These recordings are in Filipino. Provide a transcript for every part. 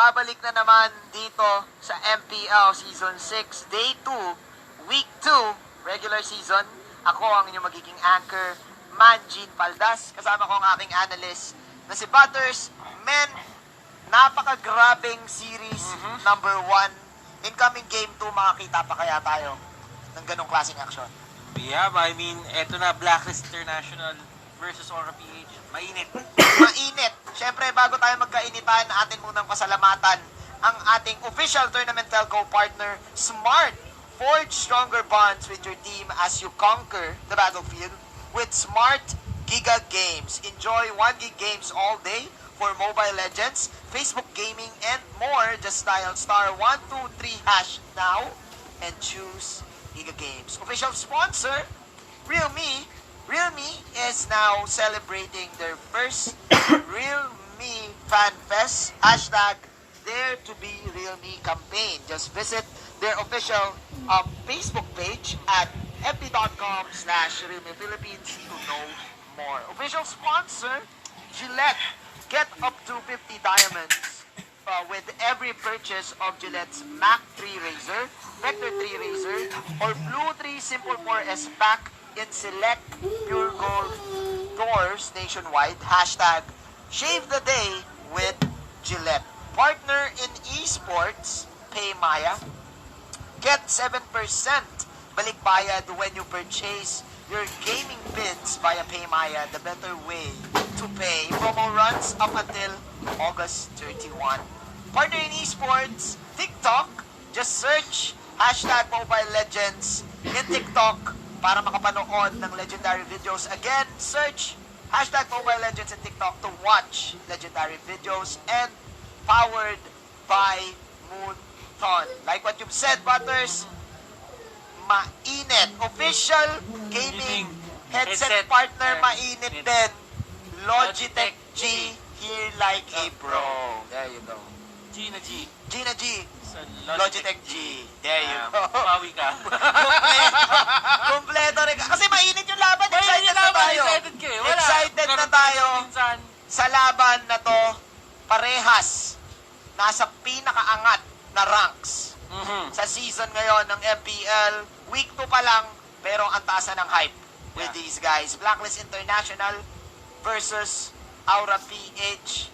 nagbabalik na naman dito sa MPL Season 6, Day 2, Week 2, Regular Season. Ako ang inyong magiging anchor, Manjin Paldas. Kasama ko ang aking analyst na si Butters. Men, napakagrabing series number 1. Incoming game 2, makakita pa kaya tayo ng ganong klaseng action? Yeah, I mean, eto na, Blacklist International versus Mpl-Ph. Mainit. Mainit. Siyempre, bago tayo magkainitan, atin munang pasalamatan ang ating official tournament telco partner, Smart. Forge stronger bonds with your team as you conquer the battlefield with Smart Giga Games. Enjoy 1 gig games all day for Mobile Legends, Facebook Gaming, and more. Just dial *123# now and choose Giga Games. Official sponsor, Realme. Realme is now celebrating their first Realme Fan Fest. #Dare to be Realme campaign. Just visit their official Facebook page at fb.com/RealmePhilippines to know more. Official sponsor, Gillette. Get up to 50 diamonds with every purchase of Gillette's Mac 3 Razor, Vector 3 Razor, or Blue 3 Simple 4S pack in select Pure Gold stores nationwide. #Shave the day with Gillette. Partner in esports, PayMaya. Get 7% balikbayad when you purchase your gaming pins via PayMaya, the better way to pay. Promo runs up until August 31. Partner in esports, TikTok. Just search #Mobile Legends in TikTok para makapanood ng legendary videos. Again, search #Mobile Legends in TikTok to watch legendary videos, and powered by Moonton. Like what you've said, Butters, mainit. Official gaming headset partner, mainit din. Logitech G, here like a pro. There you go. Gina G. Gina G. Sa Logitech G. There you go. Pawi ka. Kompleto rin. Kasi mainit yung laban. Excited na tayo. Excited ka eh. Wala. Excited na tayo Minsan. sa laban na to. Parehas. Nasa pinakaangat na ranks sa season ngayon ng MPL. Week 2 pa lang, pero ang taas na ng hype with these guys. Blacklist International versus Aura-PH.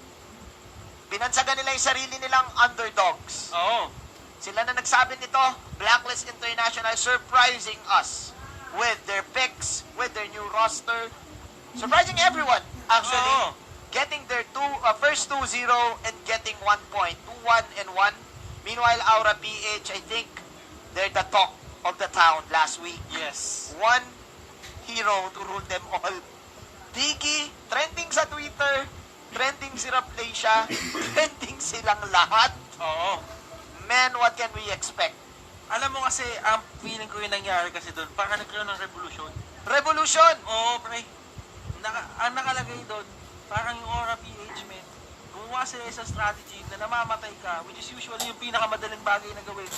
Binansagan nila yung sarili nilang underdogs. Oo. Sila na nagsabi nito, Blacklist International surprising us with their picks, with their new roster. Surprising everyone, actually. Oo. Getting their first 2-0 and getting 1 point. 2-1-1. Meanwhile, Aura-PH, I think they're the talk of the town last week. Yes. One hero to rule them all. Dogie, trending sa Twitter. Trending si Replay siya. Trending silang lahat. Oo. Man, what can we expect? Alam mo kasi, ang feeling ko yung nangyari kasi doon, parang nagkaroon ng revolution. Revolution! Oo, pre. Ang nakalagay doon, parang yung Aura-PH, men. Gumawa sila sa strategy na namamatay ka, which is usually yung pinakamadaling bagay na gawin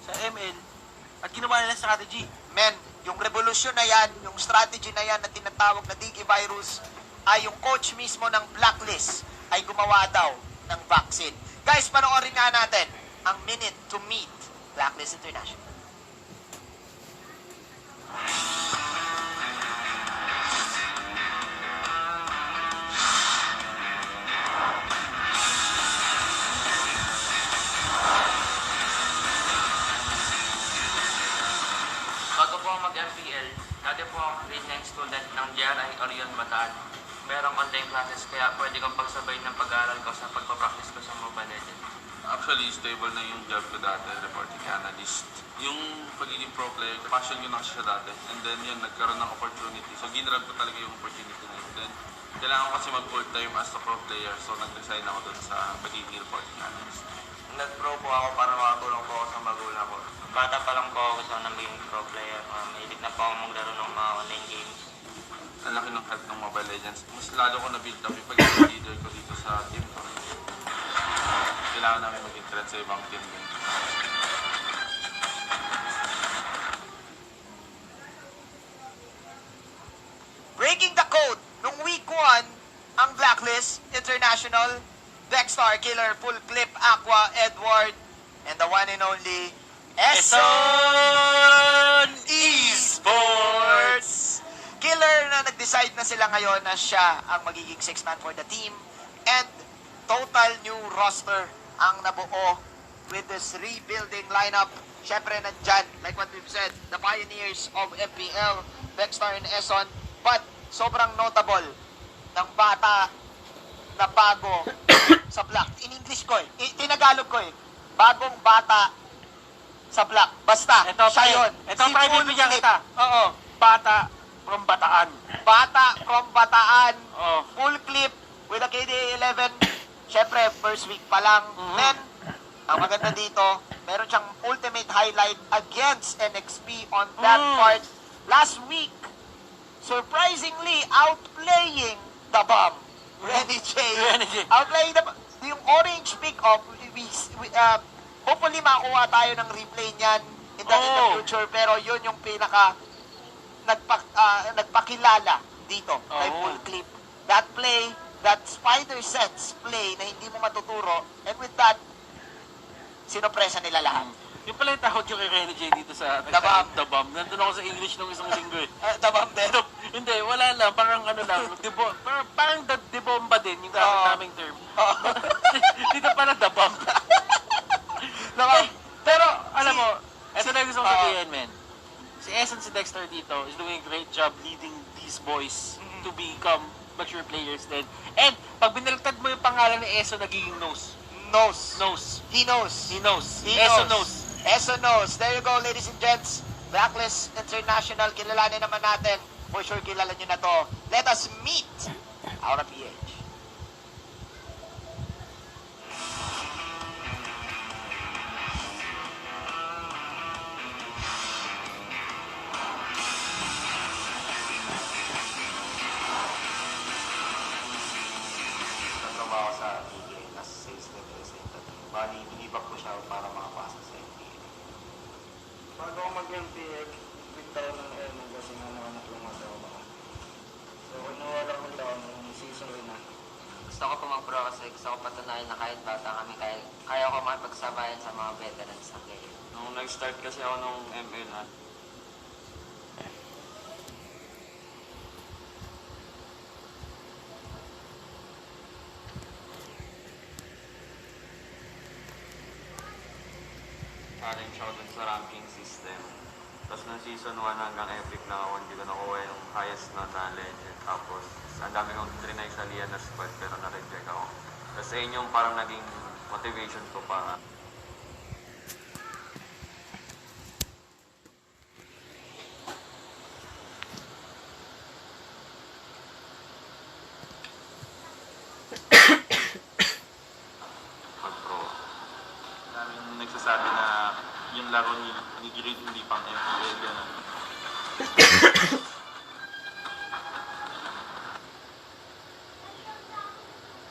sa ML. At ginawa nila strategy. Men, yung revolution na yan, yung strategy na yan na tinatawag na Dogie virus, ay yung coach mismo ng Blacklist ay gumawa daw ng vaccine. Guys, panoorin nga natin ang minute to meet Blacklist International. Bago po ako mag-MPL, dati po ako grade 9 student ng GRI Orion Bataan. Merong online classes kaya pwede kong pagsabay ng pag-aaral ko sa pagpapractice ko sa Mobile Legends. Actually, stable na yung job ko dati, reporting analyst. Yung pagiging pro player, passion ko na siya dati. And then yun, nagkaroon ng opportunity. So, ginrab ko talaga yung opportunity na yun. Then, kailangan ko kasi mag-full time as a pro player. So, nag-resign ako dun sa pagiging reporting analyst. Nag-pro po ako para makatulong po ako sa magulang ko. Bata pa lang po ako gusto na maging pro player. Mahilig na po ako maglaro ng mga online games. Ang laki ng help ng Mobile Legends. Mas lalo ko na-build up yung pagiging leader ko dito sa team ko. Kailangan namin maging threat sa ibang team din. Breaking the code, nung week 1, ang Blacklist International, Dexter, Killer, Full Clip, Aqua, Edward, and the one and only Eson Esports. Killer na nag-decide na sila ngayon na siya ang magiging 6-man for the team, and total new roster ang nabuo with this rebuilding lineup. Syempre nandyan, like what we've said, the pioneers of MPL, Dexter and Eson, but sobrang notable ng bata na bago sa Black. In English ko tinagalog ko bagong bata sa Black. Basta, siya yun. Ito pa ibibigyan kita. Oo. Bata from Bataan. Bata from Bataan. Oo. Full clip with a KDA 11. Syempre, first week pa lang. Then, ang maganda dito, meron siyang ultimate highlight against NXP on that part. Last week, surprisingly, outplaying the bomb. Renejay. Outplaying the bomb. Yung orange pick-up, hopefully makuha tayo ng replay niyan in the future. Pero yun yung pinaka nagpakilala dito kay Full Clip. That play, that spider sets play na hindi mo matuturo, and with that, sinopresa nila lahat. Yung pala yung tawag yung kay Renejay dito sa The Bomb. The Bomb. Nandun ako sa English nung isang linggo eh. The Bomb din. Hindi, wala lang. Parang ano lang. Parang The Bomba din yung gamit naming term. Dito pala The Bomb. Pero, alam mo, ito na yung gusto kong sabihin, men. Si Eson, si Dexter dito is doing a great job leading these boys to become mature players din. And, pag binaliktad mo yung pangalan ni Eson, nagiging nose. Knows. He knows. Eson knows. Eson knows. There you go, ladies and gents. Blacklist International, kilalanin naman natin. For sure, kilala nyo na to. Let us meet our PH. Nagtrabaho sa PA as sales representative. Bali, binibak ko siya para makapasa sa MPA. Bago ako mag-MPA, bigtaw ng M kasi nga nakamatulungan daw ako. So, kinuha lang ko daw nung season rin na. Gusto ko pumapro kasi gusto ko patunayan na kahit bata kami, kaya ko makipagsabayan sa mga veterans na player. Nung nag-start kasi ako nung ML challenge ako dun sa ranking system. Tapos nung season 1 hanggang epic na ako, hindi ko nakuha yung highest na legend. Tapos ang dami kong trinay sa Lian na squad pero na-reject ako. Tapos yun yung parang naging motivation ko para mag-pro. Daming nagsasabi na yung laro ni Gilid hindi pang MPL, gano'n.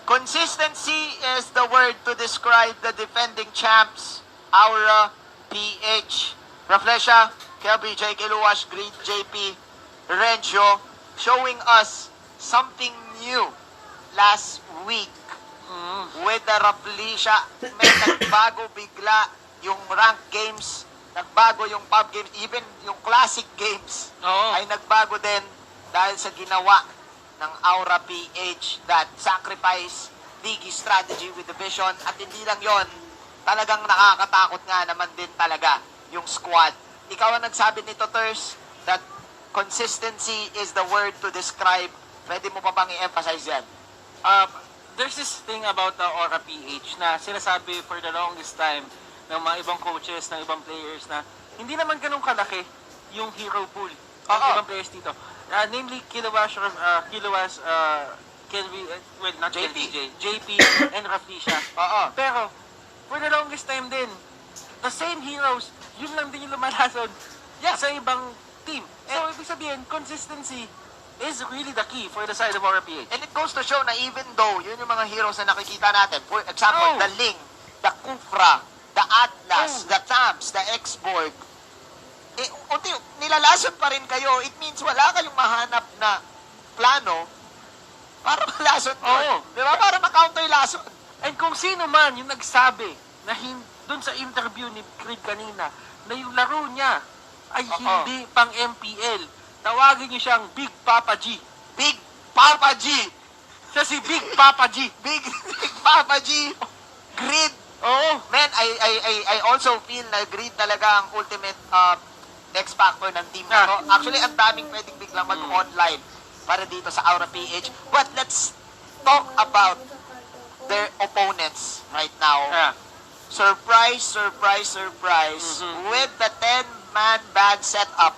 Consistency is the word to describe the defending champs, Aura, PH, Raflesha, Kelby, J. Kiluwash, Green, JP, Renjo, showing us something new last week with the Raflesha. May nagbago bigla yung rank games, nagbago yung pub games, even yung classic games ay nagbago din dahil sa ginawa ng Aura PH that sacrifice Digi strategy with the vision. At hindi lang yon, talagang nakakatakot nga naman din talaga yung squad. Ikaw ang nagsabi nito, Ters, that consistency is the word to describe. Pwede mo pa bang i-emphasize yan? There's this thing about the Aura PH na sinasabi for the longest time ng mga ibang coaches, ng ibang players na hindi naman ganun kalaki yung hero pool ng ibang players dito. Namely, Kiluwash, not JP, and Raflisha. Pero, for the longest time din, the same heroes, yun lang din yung lumalason sa ibang team. So, ibig sabihin, consistency is really the key for the side of our PH. And it goes to show na even though yun yung mga heroes na nakikita natin, for example, the Ling, the Kufra, the Atlas, the Tams, the X-Borg, unti, nilalason pa rin kayo. It means wala kayong mahanap na plano para malason ko. Di ba? Para ma-counter lason. And kung sino man yung nagsabi na dun sa interview ni Creed kanina na yung laro niya ay hindi pang MPL, tawagin niyo siyang Big Papa G. Big Papa G! Siya si Big Papa G. Big Papa G! Greed! Oo. Man, I also feel na Greed talaga ang ultimate X factor ng team na to. Actually, ang daming pwedeng biglang mag-online para dito sa Aura PH. But let's talk about their opponents right now. Surprise, surprise, surprise. With the 10-man band setup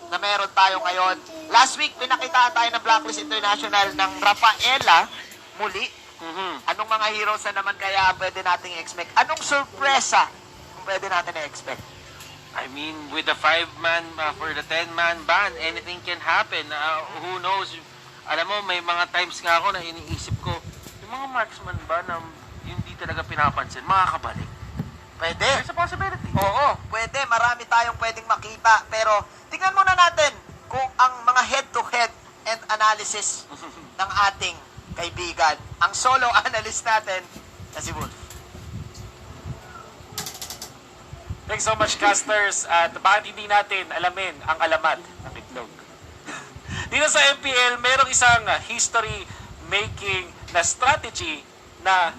na meron tayo ngayon. Last week, pinakita tayo ng Blacklist International ng Rafaela muli. Anong mga heroes na naman kaya pwede nating expect? Anong sorpresa kung pwede natin na-expect? I mean, with the 5-man for the 10-man ban, anything can happen. Who knows? Alam mo, may mga times nga ako na iniisip ko, yung mga marksman ba na hindi talaga pinapansin, makakabalik? Pwede. There's a possibility. Oo, pwede. Marami tayong pwedeng makita. Pero, tingnan muna natin kung ang mga head-to-head and analysis ng ating kaibigan, ang solo analyst natin na si Wolf. Thanks so much, casters. At bakit hindi natin alamin ang alamat ng itlog? Dito sa MPL, merong isang history-making na strategy na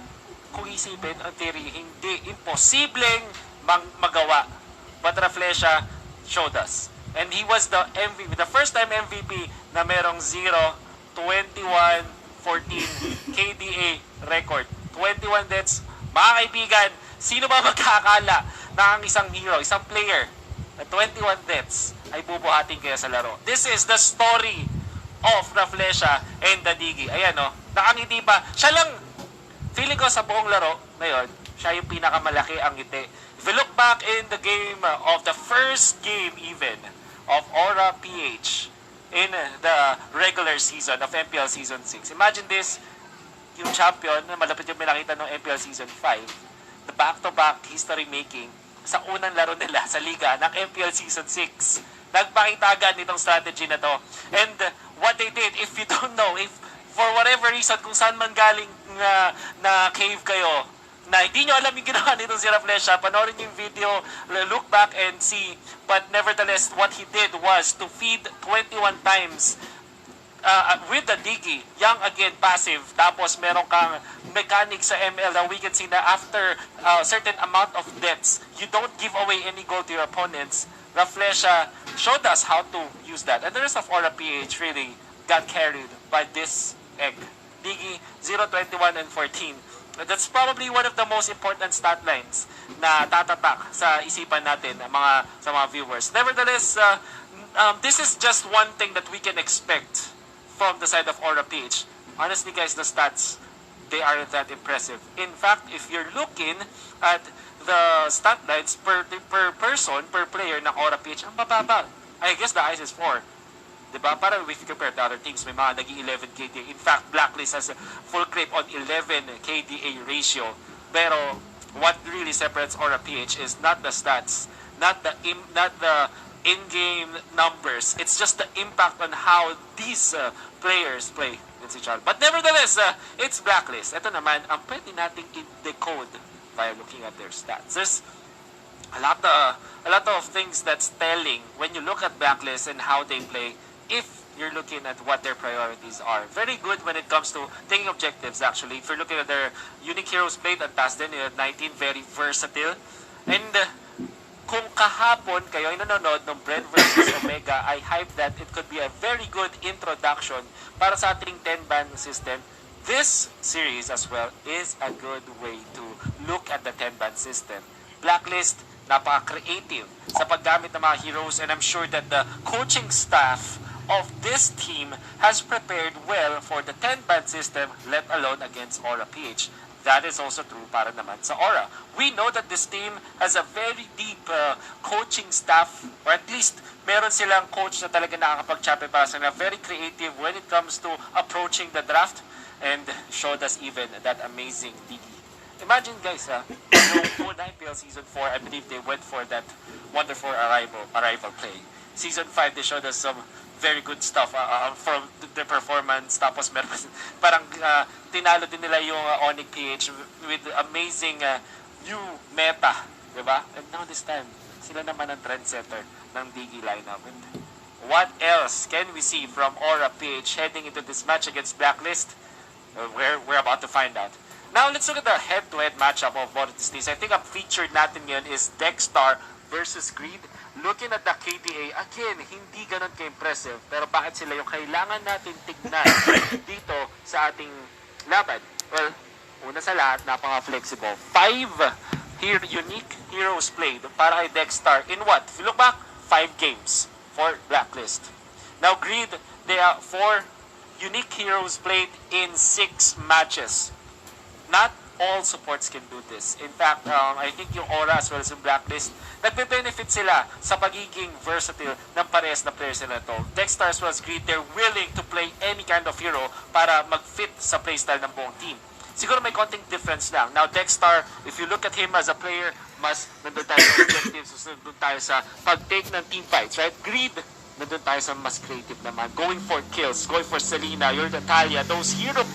kung isipin, ang theory, hindi imposibleng magawa. But Raflesia showed us. And he was the MVP, the first time MVP na merong 0-21-14 KDA record. 21 deaths. Mga kaibigan, sino ba magkakala na ang isang hero, isang player na 21 deaths ay bubuhatin kaya sa laro? This is the story of Raflesia and the Dogie. Ayan o, nakangiti ba? Siya lang, feeling ko sa buong laro na yun, siya yung pinakamalaki ang ngiti. If you look back in the game of the first game even of Aura PH in the regular season of MPL Season 6, imagine this, yung champion na malapit yung pinakita ng MPL Season 5, the back-to-back history making sa unang laro nila sa liga ng MPL Season 6. Nagpakita agad nitong strategy na to. And what they did, if you don't know, if for whatever reason, kung saan man galing na cave kayo, na hindi nyo alam yung ginawa nitong si Raflesia, panoorin yung video, look back and see. But nevertheless, what he did was to feed 21 times with the Dogie, young again, passive, tapos meron kang mechanic sa ML na we can see na after a certain amount of deaths, you don't give away any gold to your opponents. Raflesia showed us how to use that. And the rest of Aura PH really got carried by this egg. Dogie, 0-21 and 14. That's probably one of the most important stat lines na tatatak sa isipan natin sa mga viewers. Nevertheless, this is just one thing that we can expect from the side of Aura PH. Honestly guys, the stats, they aren't that impressive. In fact, if you're looking at the stat lines per person, per player ng Aura PH, ang bababa. I guess the ice is 4. Diba? Para if you compare to other teams, may mga naging 11 KDA. In fact, Blacklist has a full clip on 11 KDA ratio. Pero what really separates Aura PH is not the stats, not the in-game numbers. It's just the impact on how these players play against each other. But nevertheless, it's Blacklist. Ito naman, ang pwede nating i-decode by looking at their stats. There's a lot of things that's telling when you look at Blacklist and how they play, if you're looking at what their priorities are. Very good when it comes to taking objectives, actually. If you're looking at their unique heroes played at Tasden, 19, very versatile. And kung kahapon kayo ay nanonood ng Brent versus Omega, I hype that it could be a very good introduction para sa ating 10-ban system. This series as well is a good way to look at the 10-ban system. Blacklist, napaka-creative sa paggamit ng mga heroes, and I'm sure that the coaching staff of this team has prepared well for the 10-ban system, let alone against Aura PH. That is also true para naman sa Aura. We know that this team has a very deep coaching staff, or at least meron silang coach na talaga nakakapag-champion para sa kanila. Very creative when it comes to approaching the draft, and showed us even that amazing Dogie. Imagine guys, yung Mpl Season 4, I believe they went for that wonderful arrival play. Season 5, they showed us some very good stuff from their performance. Tapos meron parang tinalo din nila yung Mpl-Ph with amazing new meta, diba? And now this time, sila naman ang trendsetter ng Dogie lineup. And what else can we see from Aura-PH heading into this match against Blacklist? We're about to find out. Now, let's look at the head-to-head matchup of both of these teams. I think ang featured natin ngayon is Dexstar versus Greed. Looking at the KDA, again, hindi ganun ka-impressive. Pero bakit sila yung kailangan natin tignan dito sa ating laban? Well, una sa lahat, napaka-flexible. 5 unique heroes played para kay Dexstar in what? If you look back, 5 games for Blacklist. Now, Greed, they are 4 unique heroes played in 6 matches. Not all supports can do this. In fact, I think yung Aura as well as yung Blacklist, nagbe-benefit sila sa pagiging versatile ng parehas na players nila ito. Dexstar as well as Greed, they're willing to play any kind of hero para mag-fit sa playstyle ng buong team. Siguro may konting difference lang. Now, Dexstar, if you look at him as a player, mas nandun tayo sa objectives, nandun tayo sa pag-take ng team fights, right? Greed, nandun tayo sa mas creative naman. Going for kills, going for Selena, your Natalia, those heroes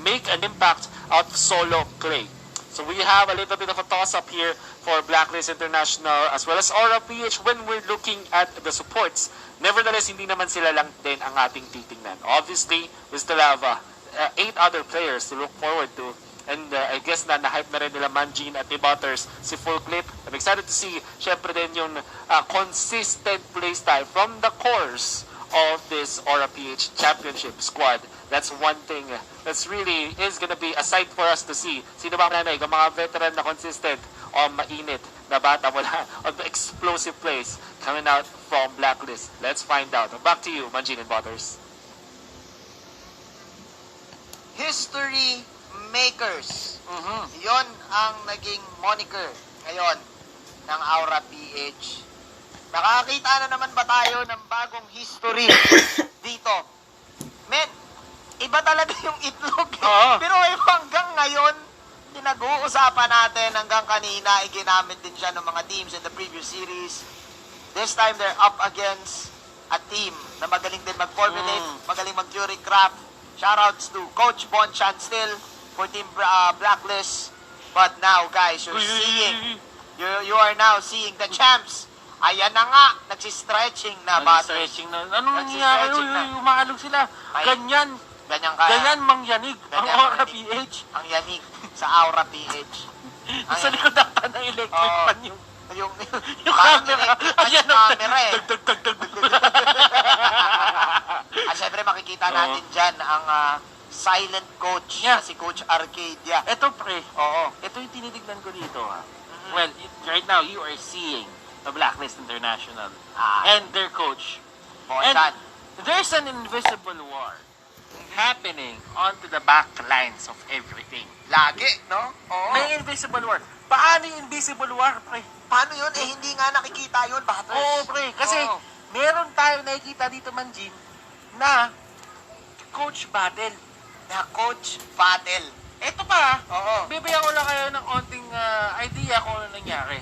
make an impact out of solo play. So we have a little bit of a toss-up here for Blacklist International as well as Aura-PH when we're looking at the supports. Nevertheless, hindi naman sila lang din ang ating titingnan. Obviously, we still have 8 other players to look forward to. And I guess na-hype na rin nila Manjin at ni Butters si Full Clip. I'm excited to see, syempre din yung consistent playstyle from the cores of this Aura-PH championship squad. That's one thing that's really is gonna be a sight for us to see. Sino ba nanay? Ang mga veteran na consistent o mainit na bata wala on the explosive plays coming out from Blacklist. Let's find out. Back to you, Manjin and Butters. History makers. Yon ang naging moniker ngayon ng Aura-PH. Nakakita na naman ba tayo ng bagong history dito? Men, iba talaga yung itlog. Pero hanggang ngayon, pinag-uusapan natin hanggang kanina, ginamit din siya ng mga teams in the previous series. This time, they're up against a team na magaling din mag-formulate, magaling mag-theory craft. Shoutouts to Coach Bonchan still for Team Blacklist. But now, guys, you're seeing, you are now seeing the champs. Ayan na nga, nagsistretching na ba? Nag-stretching na. Ano nangyayari? Umaalog sila. Ganyan mangyanig ang Aura-PH. Ang yanig sa Aura-PH. Sa likod ata ng electric fan yung camera. Ayan ang camera eh. At syempre makikita natin dyan ang silent coach na si Coach Arcadia. Ito pre, ito yung tinitignan ko dito ha. Well, right now you are seeing the Blacklist International and their coach. And there's an invisible war happening onto the back lines of everything. Lagi, no? Oo. May invisible war. Paano yung invisible war, pre? Paano yun? Eh, hindi nga nakikita yun, Butters. Oo, pre. Kasi meron tayo nakikita dito, Manjin, na coach battle. Ito pa, bibigyan ko lang kayo ng onting idea kung ano nangyari.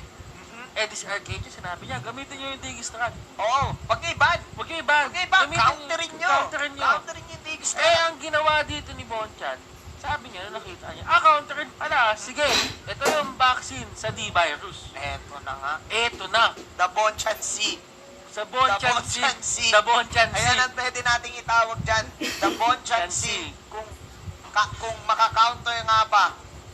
This Arcadia, sinabi niya, gamitin niyo yung Digistrat. Oo, wag niyo i-ban. Counterin niyo yung Digistrat. Ang ginawa dito ni Bonchan, sabi niya, nakita niya, counterin pala, sige, ito yung vaccine sa D-virus. Eto na. The Bonchan C. Sa Bonchan C. The Bonchan C. Ayan ang pwede nating itawag dyan. The Bonchan C. Kung maka-counter nga ba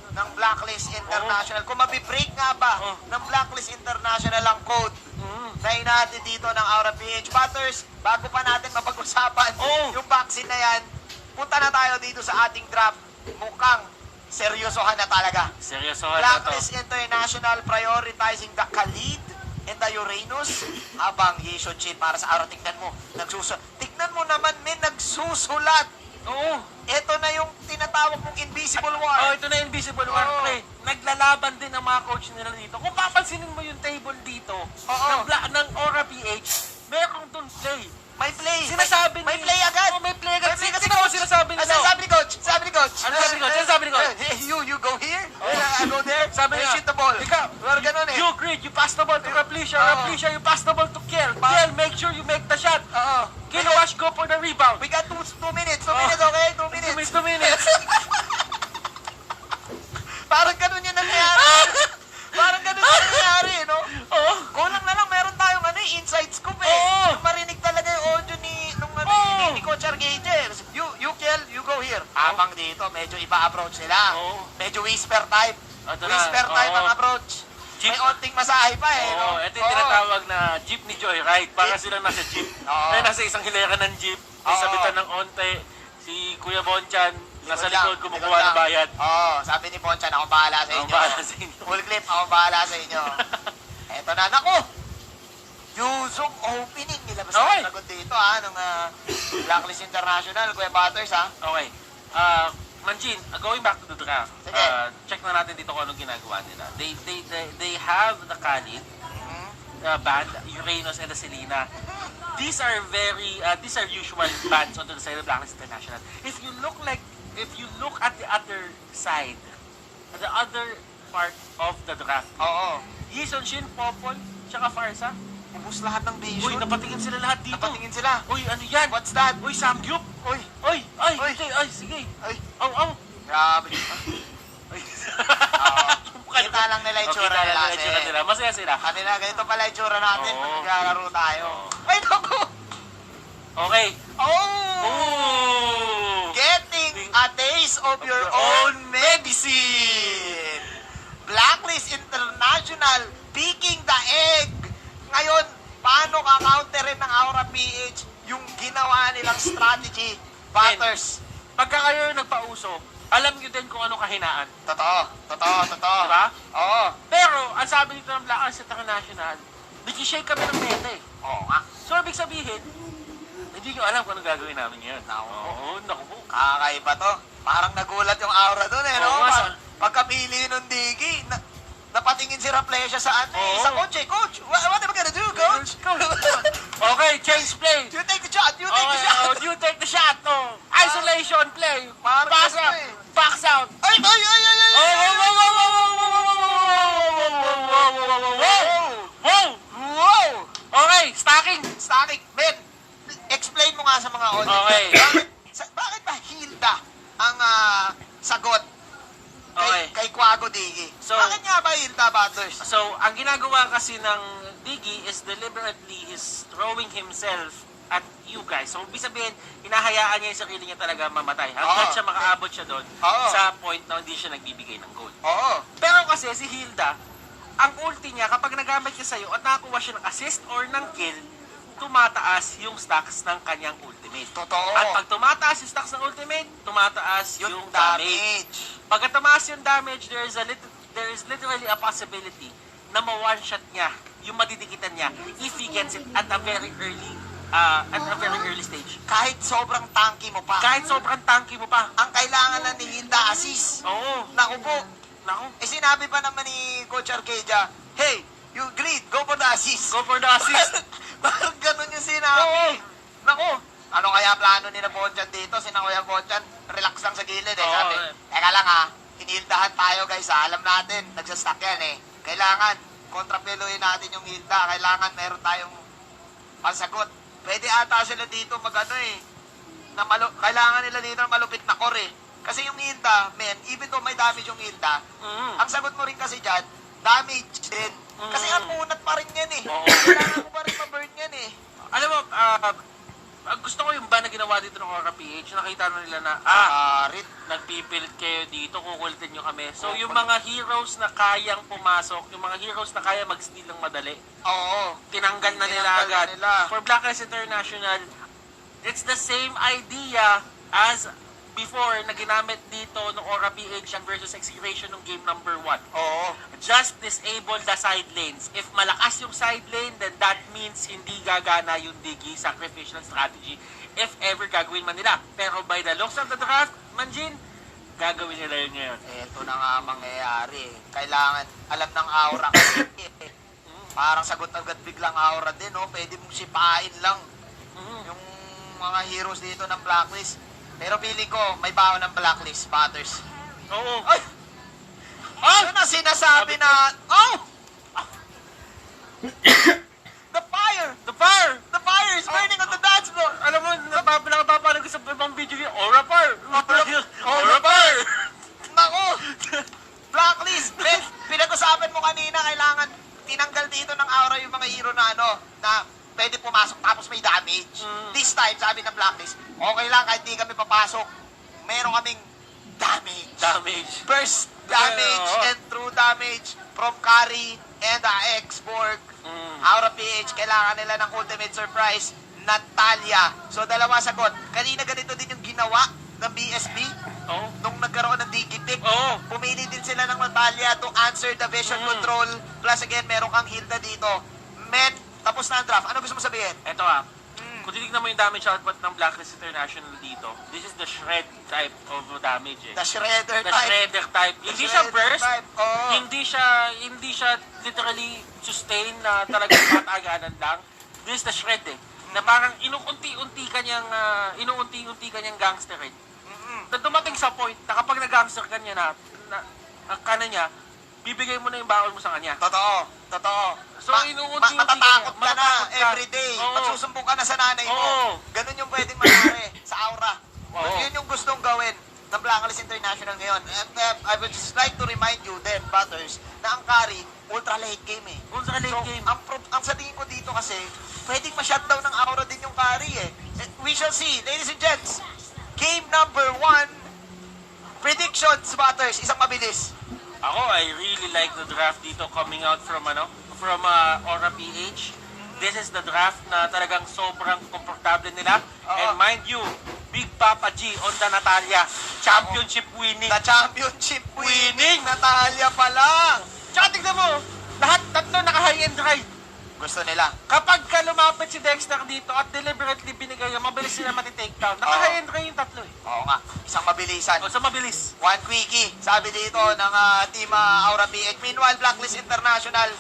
ng Blacklist International, kung mabibreak nga ba ng Blacklist International ang code na inahatid dito ng Aura-PH. Butters, bago pa natin mapag-usapan yung vaccine na yan, punta na tayo dito sa ating draft. Mukhang seryosohan na talaga. Blacklist International prioritizing the Khalid and the Uranus habang Yishon-chin para sa Aura. Tignan mo naman, nagsusulat. Ito na yung tinatawag mong invisible war. Ito na invisible war, pre. Naglalaban din ang mga coach nila dito. Kung papansinin mo yung table dito ng Aura-PH, meron doon play. May play. Sinasabi may play agad. May play agad. Kasi ako sinasabi nila. Sabi ni coach. Ano sabi ni coach? You go here. I go there. Sabi niya, shoot the ball. Ikaw, ganun eh. You Grid, you pass the ball to Raplisha. Raplisha, you pass the ball to Kiel. Kiel, make sure you make the shot. shot. Kilowash, go for the rebound. We got 2 minutes. 2 minutes, okay? 2 minutes. 2 minutes. Parang ganun yung nangyari. Parang ganun yung nangyari, no? Oo. Kulang na lang, meron tayong inside scoop eh. Oo. Yung marinig talaga yung audio ni Coach Argagers. You Kiel, you go here. Habang dito, medyo iba approach nila. Oo. Medyo whisper type. Ito na. Whisper type ang Oo. approach. Jeep. May onting masahe pa eh, no? Oo, ito yung tinatawag na jeepney joyride. Para silang nasa jeep. Oo. Ay, nasa isang hilera ng jeep. May Oo. sabitan ng onte. Si Kuya Bonchan, nasa lang, likod, kumukuha ng lang. bayad. Oo, sabi ni Ponchan, ako bahala sa Ako inyo. bahala sa inyo. Full clip, ako bahala sa inyo. Eto na, naku! Yusong opening nila. Basta Okay. nagot dito, nung Blacklist International, Kuya Butters, Okay. Manjin, going back to the draft. Sige. Check na natin dito kung anong ginagawa nila. They have the Khalid, band, Uranus, and the Selena. These are usual bands onto the side of Blacklist International. If you look at the other side, at the other part of the draft, Oo. Yison Shin, Popol, tsaka Farsa. Ubus lahat ng Uy, vision. napatingin sila lahat dito. Napatingin sila. Uy, ano yan? What's that? Uy, Samgyup. Uy, Uy, ay, Uy. hindi, ay, sige. ay, Aw. grabe. Ay. Kita lang nila yung tsura Kita nila. lang itsura nila. Masaya sila. Kanila, ganito pala yung tsura natin. Oo. Naglalaro tayo. Oo. Ay, naku! Okay. Oh! Ooh! Getting a taste of your own medicine. Blacklist International picking the egg. Ngayon, paano ka-counterin ng Aura PH yung ginawa nilang strategy? Butters. Pagka kayo nagpausok, alam nyo din kung ano kahinaan. Totoo. Diba? Oo. Pero, ang sabi nito ng Blacklist International, nag-shake kami ng meta eh. Oo nga. So, ibig sabihin, hindi nyo alam kung anong gagawin namin ngayon. Naku po. Kakaiba to. Parang nagulat yung Aura doon eh, no? Oo nga, Pagkapili ng Dogie, napatingin si Raplesha sa Oo. sa coach eh. Coach, what am I gonna do, coach? Okay, change play. You take the shot, you take the shot. Oh, you take the shot. Oh. Isolation play. Parang Pass ganun up. eh. Box out. Ay! Wow! Okay, stacking. Stacking. Ben, explain mo nga sa mga audience. Okay. Bakit ba Hilda ang sagot Okay. kay Quago Dogie? So- Bakit nga ba Hilda, Butters? So, ang ginagawa kasi ng Dogie is deliberately he's throwing himself at you guys. So, ibig sabihin, hinahayaan niya yung sarili niya talaga mamatay. Hanggang Oo. siya makaabot siya doon Oo. sa point na hindi siya nagbibigay ng goal. Oo. Pero kasi si Hilda, ang ulti niya, kapag nagamit niya sa'yo at nakakuha siya ng assist or ng kill, tumataas yung stacks ng kanyang ultimate. Totoo. At pag tumataas yung stacks ng ultimate, tumataas yung damage. Pagka tumaas yung damage, there is literally a possibility na ma-one shot niya yung madidikitan niya if he gets it at a very early stage. Kahit sobrang tanky mo pa. Kahit sobrang tanky mo pa. Ang kailangan lang ni Hilda, assist. Oo. Naku po. Naku. Sinabi pa naman ni Coach Arcadia, hey, you agreed, go for the assist. Go for the assist. Parang ganun yung sinabi. Naku, ano kaya plano ni na Bonchan dito? Sinakuya Bonchan, relax lang sa gilid eh. Oo, Sabi, eh. teka lang hinildahan tayo guys alam natin, nagsastack yan eh. Kailangan, kontrapeluhin natin yung Hilda. Kailangan meron tayong pansagot. Pwede ata sila dito mag-ano eh. Kailangan nila dito ng malupit na core eh. Kasi yung Hilda, even though may damage yung Hilda, ang sagot mo rin kasi dyan, damage din. Kasi ang unat pa rin yan eh. Oo. Kailangan mo pa rin ma-burn yan eh. Alam mo, gusto ko yung ban na ginawa dito ng AKOSIDOGIE. Nakita na nila na, nagpipilit kayo dito, kukulitin nyo kami. So, yung mga heroes na kayang pumasok, yung mga heroes na kaya mag-steal ng madali, Oo. tinanggal na nila Tinanggal na agad. nila. For Blacklist International, it's the same idea as before na ginamit dito ng AKOSIDOGIE versus Execration ng game number 1. Oo. Just disable the side lanes. If malakas yung side lane, then that means hindi gagana yung Dogie sacrificial strategy if ever gagawin man nila. Pero by the looks of the draft, Manjin, gagawin nila yun ngayon. Ito na nga mangyayari. Kailangan, alam ng Aura kasi. Parang sagot agad biglang Aura din, no? Pwede mong sipain lang yung mga heroes dito ng Blacklist. Pero feeling ko, may baon ng Blacklist, Butters. Oo. Ay! Ano na sinasabi na... Oh! The fire! The fire! The fire is burning on hero na na pwede pumasok tapos may damage. This time, sabi ng Blacklist, okay lang kahit di kami papasok. Meron kaming damage. Burst damage and true damage from Carry and Xborg. AKOSIDOGIE, kailangan nila ng ultimate surprise, Natalia. So, dalawa sagot. Kanina ganito din yung ginawa ng BSB. Nung nagkaroon ng Digitic, pumili din sila ng Natalia to answer the vision control. Plus again, meron kang Hilda dito. Men, tapos na ang draft. Ano gusto mo sabihin? Ito kung titignan mo yung damage output ng Blacklist International dito, this is the shred type of damage The shredder The type. shredder type. Hindi siya shredder burst, type, hindi siya literally sustain na talagang mataganan lang. This is the shred na parang inuunti-unti kanyang gangsterin. Na dumating sa point na kapag nag-gangster ka niya ang kanan niya, bibigay mo na yung bawal mo sa kanya. Totoo. So, inuunti-unti matatakot ka na matatakot ka. everyday. Oo. Magsusumbong ka na sa nanay mo. Oo. Ganun yung pwedeng mangyari sa aura. Oo. Yun yung gustong gawin ng Blacklist International ngayon. And I would just like to remind you then, Butters, na ang Carry, ultra late game Ultra late game. Ang sa tingin ko dito kasi, pwedeng ma-shutdown ng aura din yung Carry We shall see. Ladies and gents, game number 1. Predictions, Butters. Isang mabilis. Ako, I really like the draft dito coming out from Aura-PH. This is the draft na talagang sobrang komportable nila. And mind you, Big Papa G on the Natalia. Championship winning. The championship winning Natalia pa lang. Tsaka tignan mo, lahat tatlo naka-high-end drive. Gusto nila. Kapag ka lumapit si Dexter dito at deliberately binigay yung mabilis sila mati-take down, naka-high-end drive yung tatlo Oo nga. Isang mabilisan. O, sa mabilis. One quickie, sabi dito ng team Aura-PH. Meanwhile, Blacklist International,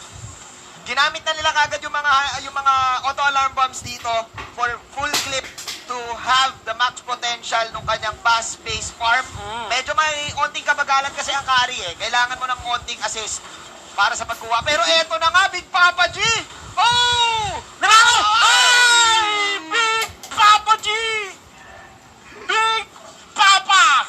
ginamit na nila kagad yung mga auto-alarm bombs dito for full clip to have the max potential ng kanyang fast-paced farm. Medyo may onting kabagalan kasi ang Carry Kailangan mo ng onting assist para sa pagkuha. Pero eto na nga, Big Papa G! Oh! Nanalo! Ay! Big Papa G! Big Papa!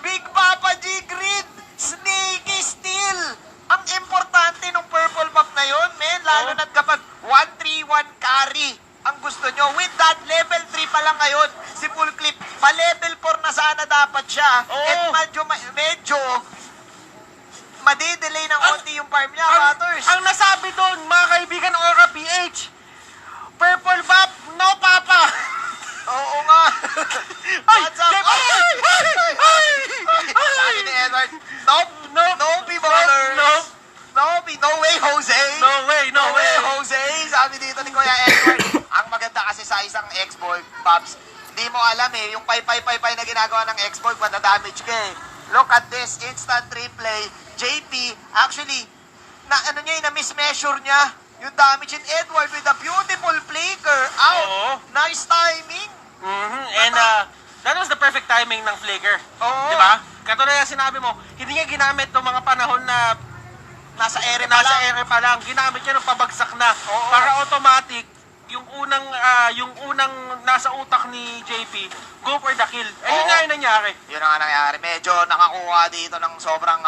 Big Papa G Grid! Sneaky steal! Ang importante ng purple buff na yun, men. Lalo na't kapag 1-3-1 carry ang gusto nyo. With that, level 3 pa lang ngayon. Si Full Clip, pa-level 4 na sana dapat siya. At medyo madidelay ng konti yung farm niya, Butters. Ang nasabi doon, mga kaibigan ng Aura-PH, purple buff, no papa! Oo nga. What's up? Sabi ni Edward, nope, no B-ballers. Nope. No way, Jose. No way. Jose. Sabi dito ni Kuya Edward. Ang maganda kasi sa isang Xbox, Pops, hindi mo alam yung pay na ginagawa ng Xbox, madadamage ka Look at this, instant replay. JP, actually, na-mismeasure niya yung damage in Edward with a beautiful flicker out. Oo. Nice timing. And that was the perfect timing ng flicker. Oo. Di ba? Katulad yung sinabi mo, hindi niya ginamit ng mga panahon na Nasa ere pa lang. Ginamit niya ng pabagsak na. Oo. Para automatic, yung unang nasa utak ni JP, go for the kill. Ayun nga yung nangyari. Yun ang nangyari. Medyo nakakuha dito ng sobrang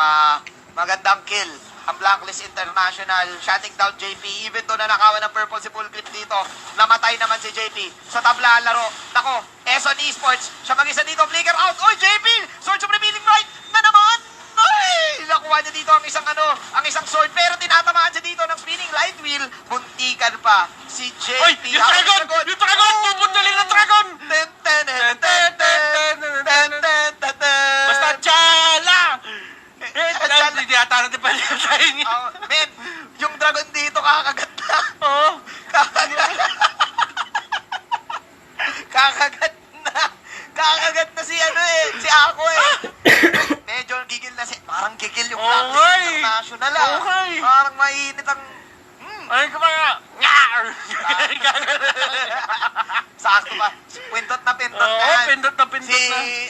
magandang kill. Ang Blacklist International, shutting down JP. Even though nanakawan ng purple si Full Clip dito, namatay naman si JP sa tabla ang laro. Nako, Eson Esports, siya mag-isa dito, flicker out. Oy, JP! Sword of Revealing Right na naman! Ay! Nakuha niya dito ang isang sword, pero tinatamaan siya dito ng spinning light wheel. Buntikan pa si JP. Oy, yung dragon! Yung dragon! Pupuntalin ng dragon! Basta tiyala! Hindi ata natin pa tayo niya. Men, yung dragon dito kakagat na. Oo. Kakagat na si si Ako Medyo gigil na parang gigil yung Blacklist International Parang mainit ang Ay, kumaya! sakto pa. Pindot na Oo, yan. pindot na. Si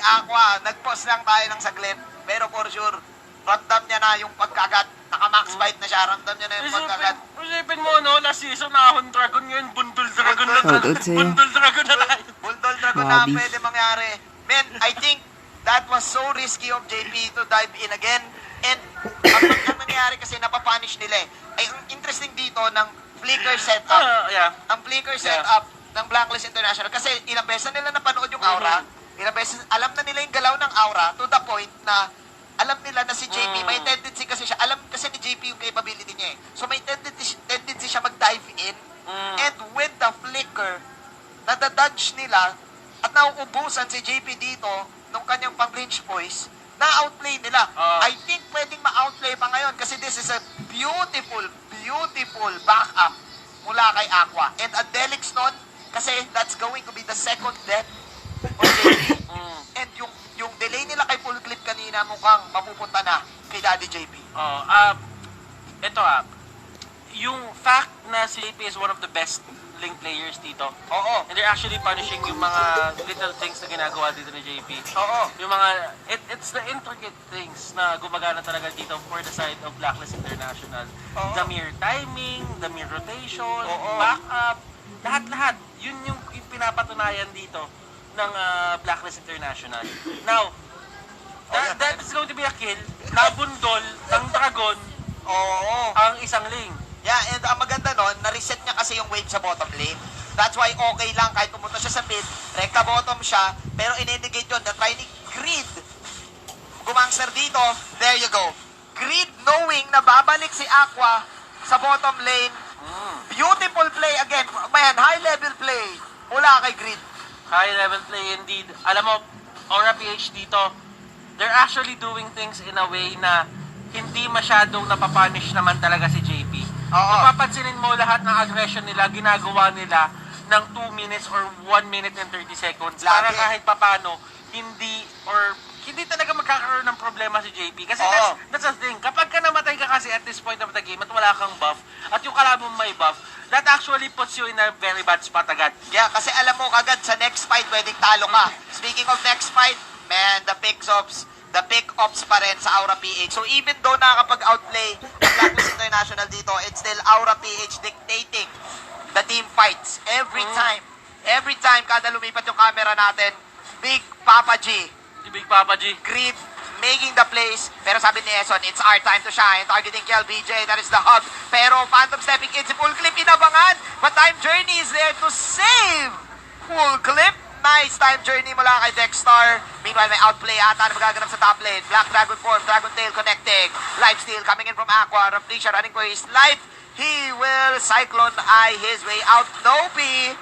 Aqua, nag-pause lang tayo ng saglit. Pero for sure, ramdam niya na yung pagkagat. Naka-max bite na siya. Ramdam niya na yung pagkagat. Isipin mo, no? Last season, ahon dragon ngayon. Bundol dragon na tayo. Bundol dragon na tayo. Bulldog Dragon na pwede mangyari. Men, I think that was so risky of JP to dive in again. And ang nangyari kasi napapunish nila Ay, ang interesting dito ng flicker setup. Yeah. Ang flicker setup ng Blacklist International. Kasi ilang beses na nila napanood yung aura. Ilang beses, alam na nila yung galaw ng aura to the point na alam nila na si JP, may tendency kasi siya, alam kasi ni JP yung capability niya eh. So may tendency siya mag-dive in. And with the flicker, nadadodge nila at nauubusan si JP dito nung kanyang pang-range voice, na-outplay nila. I think pwedeng ma-outplay pa ngayon kasi this is a beautiful, beautiful backup mula kay Aqua. And a Delix nun, kasi that's going to be the second death for JP. And yung delay nila kay full clip kanina mukhang mapupunta na kay Daddy JP. Ito yung fact na si JP is one of the best link players dito. Oo. And they're actually punishing yung mga little things na ginagawa dito ni JP. Oo. Yung mga, it's the intricate things na gumagana talaga dito for the side of Blacklist International. The mere timing, the mere rotation, backup, lahat-lahat. Yun yung pinapatunayan dito ng Blacklist International. Now, that is going to be a kill. Nabundol ng Dragon ang isang link. Yeah, and ang maganda nun, na-reset niya kasi yung wave sa bottom lane. That's why okay lang kahit pumunta siya sa mid, rekta bottom siya, pero in-indicate yun, na-try ni Greed. Gumangster dito, there you go. Greed knowing na babalik si Aqua sa bottom lane. Beautiful play again. Man, high level play mula kay Greed. High level play indeed. Alam mo, Aura-PH dito, they're actually doing things in a way na hindi masyadong napapunish naman talaga si JP. Mapapansinin mo lahat ng aggression nila, ginagawa nila ng 2 minutes or 1 minute and 30 seconds. Para kahit papano, hindi talaga magkakaroon ng problema si JP. Kasi that's the thing. Kapag ka namatay ka kasi at this point of the game at wala kang buff, at yung kalaban mo may buff, that actually puts you in a very bad spot agad. Yeah, kasi alam mo kagad sa next fight pwedeng talo ka. Speaking of next fight, man, the pick-ups pa rin sa Aura-PH. So even though nakakapag-outplay ang Blacklist International dito, it's still Aura-PH dictating the team fights every time. Every time kada lumipat yung camera natin, Big Papa G. Si Big Papa G. Greed making the plays. Pero sabi ni Eson, it's our time to shine. Targeting Kel BJ, that is the hub. Pero Phantom stepping in, si Full Clip inabangan. But Time Journey is there to save Full Clip. Nice time journey mula kay Dexstar. Meanwhile, may outplay ata na magaganap sa top lane. Black Dragon form, Dragon Tail connecting. Lifesteal coming in from Aqua. Raflesia running for his life. He will Cyclone Eye his way out. Nopi.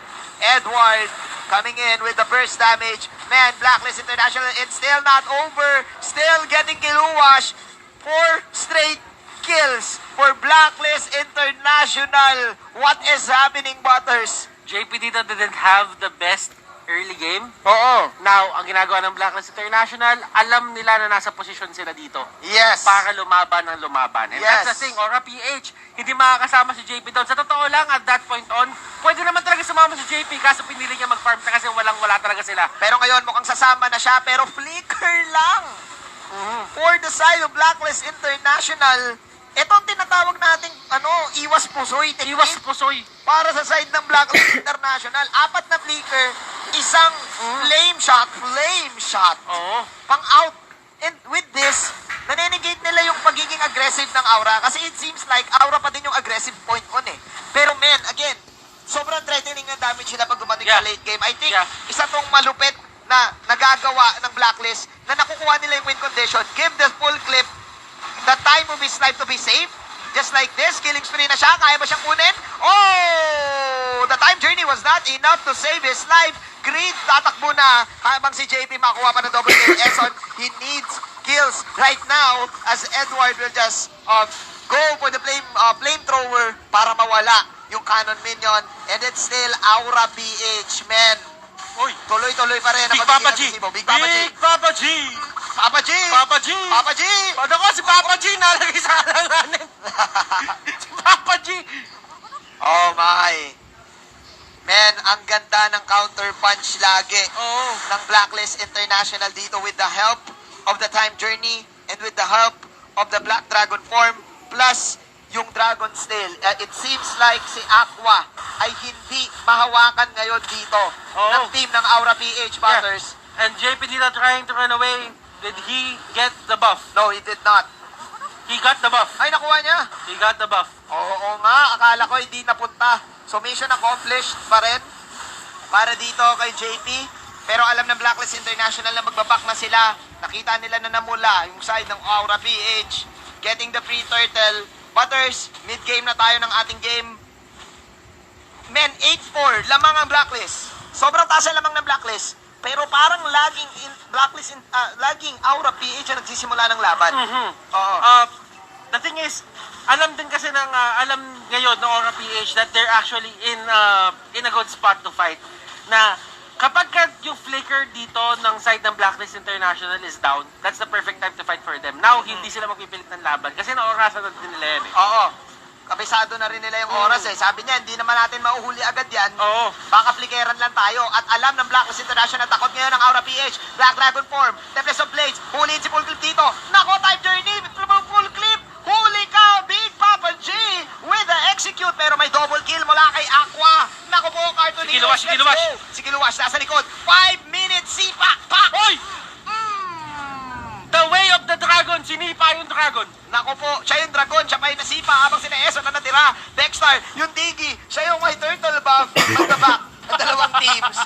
Edward coming in with the burst damage. Man, Blacklist International, it's still not over. Still getting Kiluwash. 4 straight kills for Blacklist International. What is happening, Butters? JP dito didn't have the best early game. Now, ang ginagawa ng Blacklist International, alam nila na nasa posisyon sila dito. Yes. Para lumaban ng lumaban. And that's the thing, Aura-PH, hindi makakasama si JP doon. Sa totoo lang, at that point on, pwede naman talaga sumama si JP kaso pinili niya mag-farm kasi wala talaga sila. Pero ngayon, mukhang sasama na siya, pero flicker lang. For the side of Blacklist International, itong tinatawag nating, iwas pusoy. Iwas pusoy. Para sa side ng Blacklist International, 4 na flicker, isang flame shot. Pang out. And with this, naninegate nila yung pagiging aggressive ng Aura kasi it seems like Aura pa din yung aggressive point on eh. Pero men, again, sobrang threatening ng damage nila pag dumating sa late game. I think isa tong malupit na nagagawa ng Blacklist na nakukuha nila yung win condition. Give the full clip the time of his life to be safe. Just like this, killing spree na siya. Kaya ba siyang kunin? The time journey was not enough to save his life. Greed, tatakbo na habang si JP makuha pa ng double kill. Eson, he needs kills right now as Edward will just go for the flamethrower para mawala yung cannon minion. And it's still Aura-PH, man. Tuloy-tuloy pa rin. Big Papa G. Big Papa G. Big Papa G. Papa G! Papa G! Papa G! Ano ko, si Papa G nalagay sa kalanganin. Si Papa G! Oh my. Man, ang ganda ng counter punch lagi ng Blacklist International dito with the help of the time journey and with the help of the Black Dragon form plus yung Dragon Tail. It seems like si Aqua ay hindi mahawakan ngayon dito ng team ng Aura-PH Butters. And JP dito trying to run away. Did he get the buff? No, he did not. He got the buff. Ay, nakuha niya. He got the buff. Oo nga, akala ko hindi napunta. So mission accomplished pa rin para dito kay JP. Pero alam ng Blacklist International na magbaback na sila. Nakita nila na namula yung side ng Aura PH. Getting the free turtle. Butters, mid-game na tayo ng ating game. Men, 8-4, lamang ang Blacklist. Sobrang taas ang lamang ng Blacklist. Pero parang laging Aura PH ang nagsisimula ng laban. Oo. The thing is, alam din kasi alam ngayon ng Aura PH that they're actually in a good spot to fight. Na kapag yung flicker dito ng side ng Blacklist International is down, that's the perfect time to fight for them. Now, hindi sila magpipilit ng laban kasi na-orasan na din nila yan eh. Oo. Kabisado na rin nila yung oras eh. Sabi niya, hindi naman natin mauhuli agad yan. Oo. Baka flikeran lang tayo. At alam ng Blacklist International, takot ngayon ng Aura PH. Black Dragon form, Tempest of Blades, huliin si Full Clip dito. Nako, Time Journey, Full Clip. Huli ka, Big Papa G with the execute. Pero may double kill mula kay Aqua. Nako po, Cartolino. Sige, Luwash. Sige, Luwash, nasa likod. 5 minutes, sipak, pak. Hoy! The way of the dragon, sinipa yung dragon. Nako po, siya yung dragon, siya pa yung nasipa habang sina Eso na natira. Dexter, yung Dogie, siya yung may turtle buff at the back. At dalawang teams,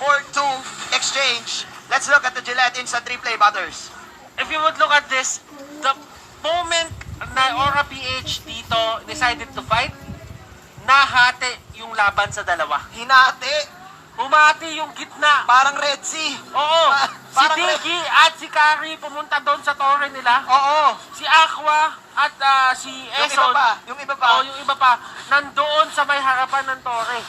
2-4-2 exchange. Let's look at the Gillette instant replay, Butters. If you would look at this, the moment na Aura PH dito decided to fight, nahati yung laban sa dalawa. Hinati, Umati yung gitna. parang Red Sea. Oo. Si Parang Dogie at si Carrie pumunta doon sa torre nila. Oo, Si Aqua at si yung iba Eson, pa, yung iba pa. yung iba pa, nandoon sa may harapan ng torre.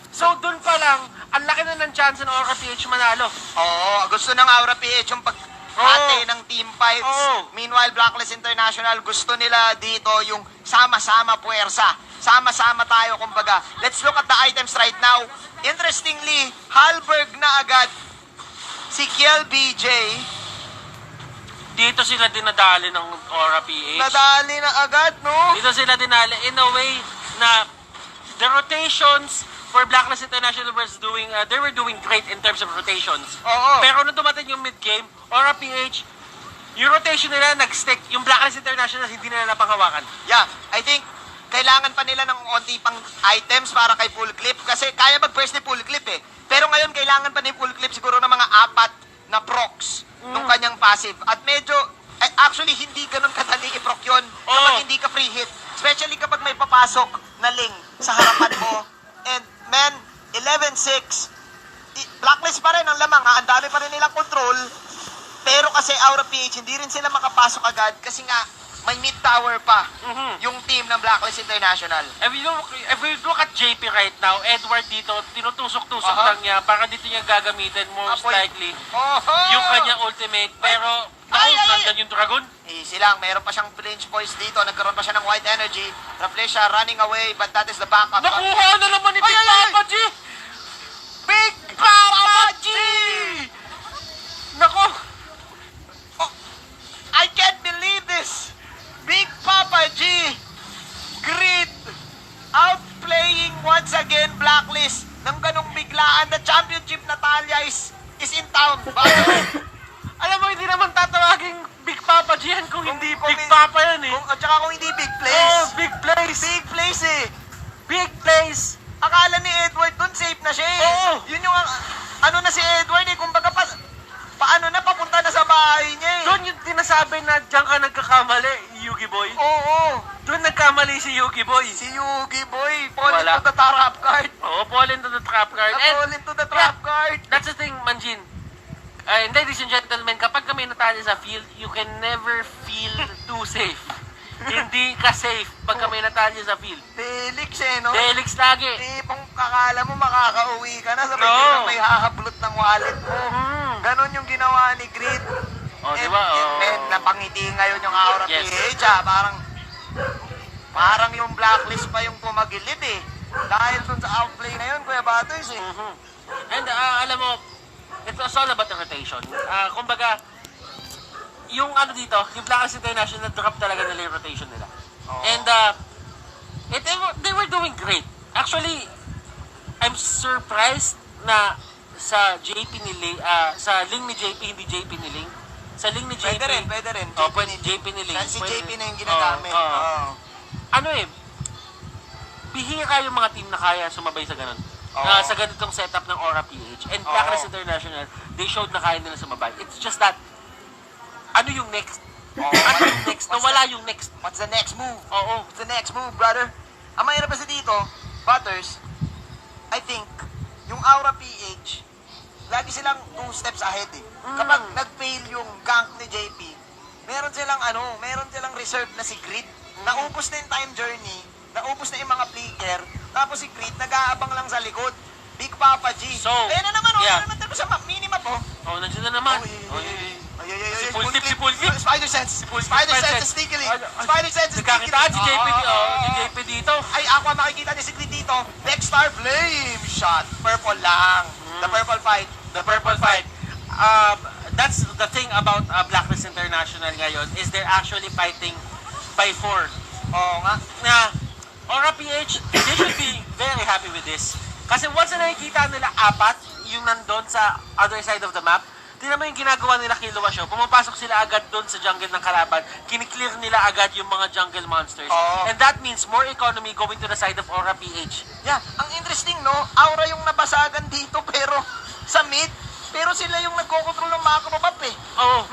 So doon pa lang, ang laki na ng chance ng Aura PH manalo. Oo, gusto ng Aura PH yung pag-ate ng team fights. Oo. Meanwhile, Blacklist International, gusto nila dito yung sama-sama puwersa. Sama-sama tayo, kumbaga. Let's look at the items right now. Interestingly, Halberg na agad si Kiel BJ. Dito sila dinadali ng Aura PH. Nadali na agad, no? Dito sila dinali in a way na the rotations for Blacklist International they were doing great in terms of rotations. Oo. Pero nung dumating yung mid-game, Aura PH, yung rotation nila nag-stick. Yung Blacklist International hindi nila napanghawakan. Yeah, I think kailangan pa nila ng onti pang items para kay Full Clip kasi kaya mag-burst ni Full Clip eh. Pero ngayon kailangan pa ni Full Clip siguro ng mga 4 na procs nung kanyang passive. At medyo, actually hindi ganun kadali i-proc yun kapag hindi ka free hit. Especially kapag may papasok na ling sa harapan mo. And man, 11-6, Blacklist pa rin ang lamang ha. Ang dami pa rin nilang control. Pero kasi Aura PH, hindi rin sila makapasok agad kasi nga may mid-tower pa yung team ng Blacklist International. If you look at JP right now, Edward dito, tinutusok-tusok lang niya para dito niya gagamitin most likely yung kanya ultimate. Pero, nandan yung dragon. Easy lang, meron pa siyang flinch poise dito, nagkaroon pa siya ng white energy. Raflesia running away, but that is the backup. Nakuha na naman ni Big Papa G! Big Papa G! Nako! I can't believe this! Big Papa G! Grid! Outplaying once again Blacklist ng ganong biglaan. The championship Natalia is in town. Alam mo, hindi naman tatawagin Big Papa G yan kung hindi Big Papa yan eh. At saka kung hindi big place. Big place! Big place eh. Big place! Akala ni Edward dun safe na siya eh. Yun yung ano na si Edward eh. Kumbaga paano na papunta na sa bahay niya eh. Doon yung tinasabi na diyan ka nagkakamali, Yugi Boy. Oo. Doon nagkamali si Yugi Boy. Si Yugi Boy. Fall Wala. into the trap card. Oo, fall into the trap card. Fall into the trap card. That's the thing, Manjin. And ladies and gentlemen, kapag kami natali sa field, you can never feel too safe. Hindi ka safe pag kami natali sa field. Delix eh, no? Delix lagi. Tipong kakala mo makakauwi ka na sa may hahablot ng wallet mo. Ganon yung ginawa ni Grid. Di ba? And napangiti ngayon yung Aura Yes. PH Parang yung Blacklist pa yung pumagilid eh. Dahil dun sa outplay na yun, Kuya Batoys eh. And alam mo, it's all about the rotation. Kumbaga, yung ano dito, yung Blacklist International, drop talaga nila yung rotation nila. And they were doing great. Actually, I'm surprised na sa JP ni Ling, sa Ling ni JP, hindi JP ni Ling. Sa Ling ni JP. Pwede rin. Pwede JP ni Ling. Si JP na yung ginagamit. Ano eh, bihira yung mga team na kaya sumabay sa ganun. Sa ganitong setup ng Aura PH. And Blacklist International, they showed na kaya nila sumabay. It's just that, ano yung next? Ano yung next? Nawala yung next. What's the next move? Oo. What's the next move, brother? Ang mahirap kasi dito, Butters, I think, yung Aura PH, lagi silang 2 steps ahead eh. Kapag nag-fail yung gank ni JP, meron silang reserve na si Grid. Naubos na yung time journey, naubos na yung mga flicker, tapos si Grid nag-aabang lang sa likod. Big Papa G. So, ayan na naman, yeah. ayan na naman sa minimap, oh. Oh, nandiyan na naman. Si Full tip. Spider sense. Spider sense sneakily. Spider sense sneakily. Nagkakitaan si JP dito. Ay, ako ang makikita niya si Grid dito. Next star flame shot. Purple lang. The purple fight. The purple fight. That's the thing about Blacklist International ngayon is they're actually fighting by 4. Oo nga. Na Aura PH, they should be very happy with this. Kasi once na nakikita nila 4, yung nandun sa other side of the map, tingnan mo yung ginagawa nila kay Luwa Show. Pumapasok sila agad doon sa jungle ng kalaban. Kiniklear nila agad yung mga jungle monsters. Oo. And that means more economy going to the side of Aura PH. Yeah, ang interesting no, Aura yung nabasagan dito pero sa mid, pero sila yung nagkokontrol ng mga kumabap eh. Oo.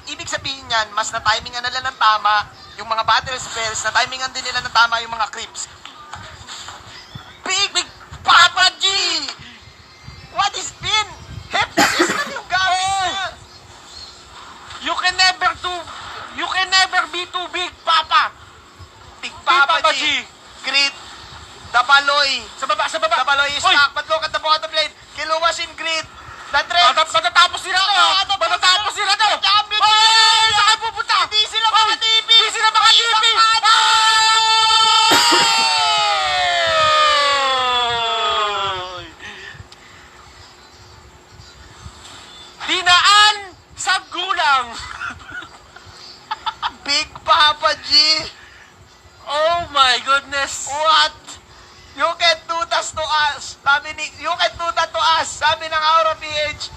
Ibig sabihin yan, mas na-timingan nila ng tama yung mga battle spells, na-timingan din nila ng tama yung mga creeps. Big Papa G! What is pin? Hypnosis na yung gamit niya! You can never be too big, Papa! Big Papa Papa G! G. Grit! Dapaloy! Sa baba! Dapaloy is Oy! back, but look at the bottom lane. Kiluwas in Grit! The threat! Matatapos sila to! Matatapos sila to! Champion! Oy! Saan pupunta? Hindi sila maka-TP! Hindi sila maka-TP! Dinaan sa gulang! Big Papa G! Oh my goodness! What? You can do that to us. You can do that to us. Sabi ng Aura PH,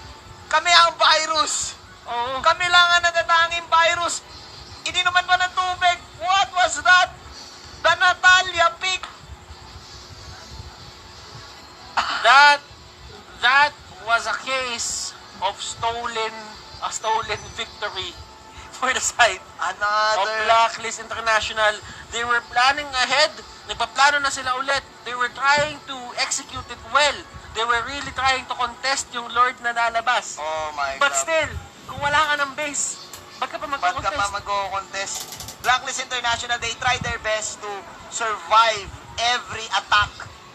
kami ang virus. Oh. Kami lang ang natatanging virus. Ininuman pa ng tubig. What was that? The Natalia pick. That was a case of a stolen victory for the side of Another. Blacklist International. They were planning ahead. Nagpaplano na sila ulit. They were trying to execute it well. They were really trying to contest yung Lord na lalabas. Oh my But God. still, kung wala ka ng base, ba't ka pa Ba't ka pa magkakontest? mag-contest? Blacklist International, they tried their best to survive every attack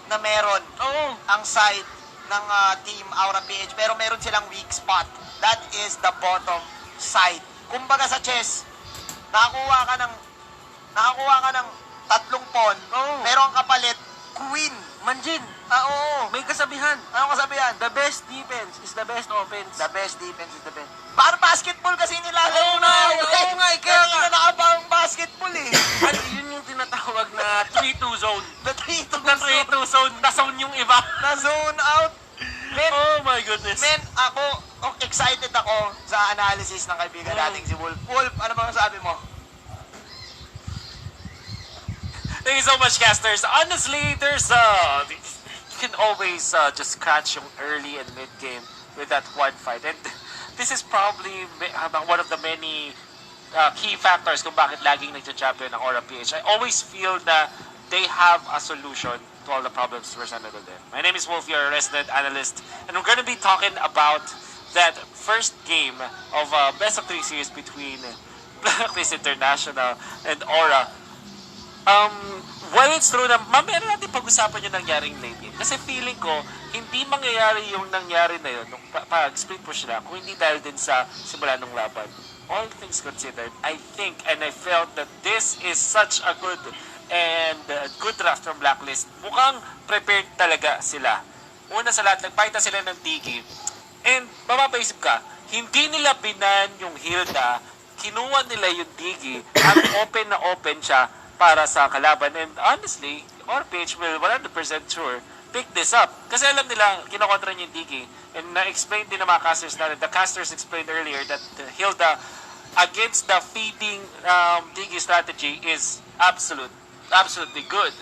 na meron Oo. ang side ng Team Aura PH. Pero meron silang weak spot. That is the bottom side. Kumbaga sa chess, nakakuha ka ng 3 pawn, Oo. pero ang kapalit, queen. Manjin, Oo. may kasabihan. Ano kasabihan? The best defense is the best offense. The best defense is the best. Para basketball kasi nilalaro Oo na. nga, oo nga, kaya nga. Kanina nakabang basketball eh. Ano, yun yung tinatawag na 3-2 zone. The 3-2 Na 3-2 zone, na-zone yung iba. na zone out. Men, Oh my goodness. men, excited ako sa analysis ng kaibigan nating si Wolf. Wolf, ano bang sabi mo? Thank you so much, casters. Honestly, you can always just catch yung early and mid game with that one fight. And this is probably one of the many key factors kung bakit laging nagcha-champion ng Aura PH. I always feel na they have a solution to all the problems presented to them. My name is Wolf, your resident analyst, and we're going to be talking about that first game of best of 3 series between Blacklist International and Aura. While it's true na mamaya na natin pag-usapan yung nangyaring late game. Kasi feeling ko, hindi mangyayari yung nangyari na yun nung pag-split push na kung hindi dahil din sa simula ng laban. All things considered, I think and I felt that this is such a good draft from Blacklist. Mukhang prepared talaga sila. Una sa lahat, nagpakita sila ng Dogie. And mapapaisip ka, hindi nila binan yung Hilda, kinuha nila yung Dogie at open na open siya para sa kalaban. And honestly, RPH will 100% sure pick this up. Kasi alam nila, kinokontra niya yung Dogie. And na-explain din ng mga casters natin. The casters explained earlier that Hilda against the feeding Dogie strategy is absolutely good.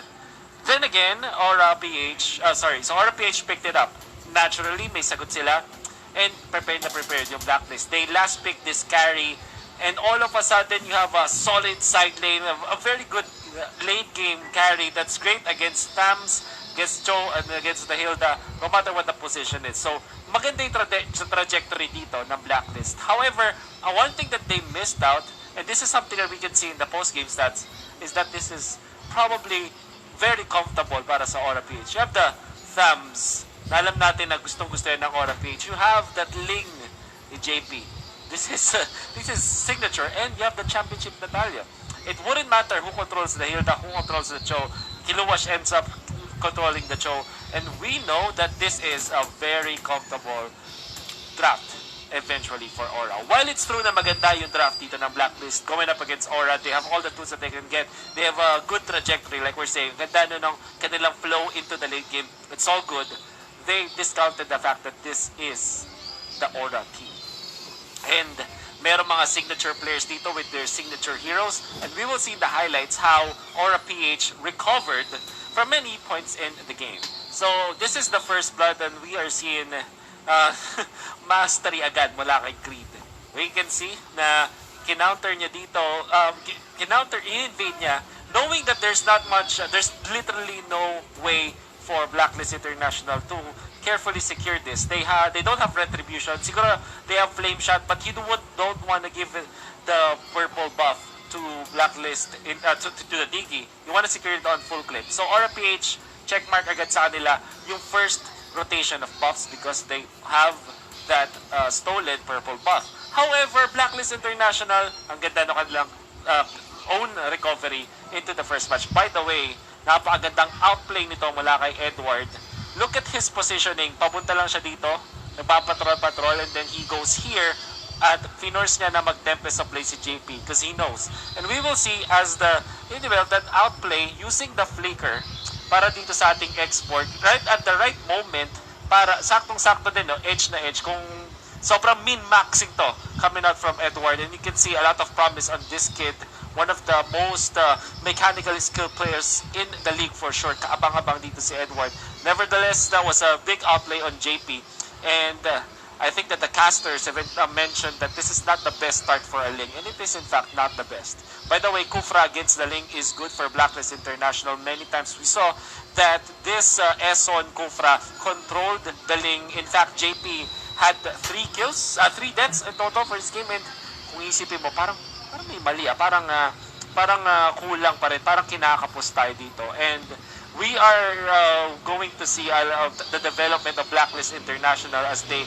Then again, so Aura PH picked it up. Naturally, may sagot sila. And prepared yung Blacklist. They last picked this carry. And all of a sudden, you have a solid side lane, a very good late game carry that's great against Tams, against Cho, and against the Hilda, no matter what the position is. So, maganda yung trajectory dito ng Blacklist. However, one thing that they missed out, and this is something that we can see in the post-game stats, is that this is probably very comfortable para sa Aura PH. You have the Thumbs, na alam natin na gustong-gusto yan ng Aura PH. You have that Ling ni JP. This is signature, and you have the championship Natalia. It wouldn't matter who controls the Hilda, who controls the Cho. Kiluwash ends up controlling the Cho, and we know that this is a very comfortable draft eventually for Aura. While it's true na maganda yung draft dito ng Blacklist going up against Aura, they have all the tools that they can get. They have a good trajectory, like we're saying. Ganda na ng kanilang flow into the late game. It's all good. They discounted the fact that this is the Aura team. And meron mga signature players dito with their signature heroes, and we will see in the highlights how Aura PH recovered from many points in the game. So this is the first blood, and we are seeing mastery agad mula kay Creed. We can see na kinounter niya dito, in-invade niya, knowing that there's literally no way for Blacklist International to carefully secure this. They don't have retribution. Siguro they have flame shot, but you don't want to give the purple buff to Blacklist to the Dogie. You want to secure it on full clip. So Aura PH, checkmark agad sa kanila yung first rotation of buffs because they have that stolen purple buff. However, Blacklist International, ang ganda ng kanilang own recovery into the first match. By the way, napakagandang outplay nito mula kay Edward. Look at his positioning. Papunta lang siya dito. Nagpapatrol-patrol, and then he goes here at finors niya na mag-tempest of play si JP because he knows. And we will see as that outplay using the flicker para dito sa ating export right at the right moment para saktong-sakto din, no? Edge na edge. Kung sobrang min-maxing to coming out from Edward, and you can see a lot of promise on this kid. One of the most mechanically skilled players in the league for sure. Kaabang-abang dito si Edward. Nevertheless, that was a big outplay on JP. And I think that the casters have mentioned that this is not the best start for a Ling. And it is in fact not the best. By the way, Kufra against the Ling is good for Blacklist International. Many times we saw that this Eson Kufra controlled the Ling. In fact, JP had 3 deaths in total for his game. And kung isipin mo, parang may mali, parang kulang pa rin, parang kinakapos tayo dito. And we are going to see the development of Blacklist International as they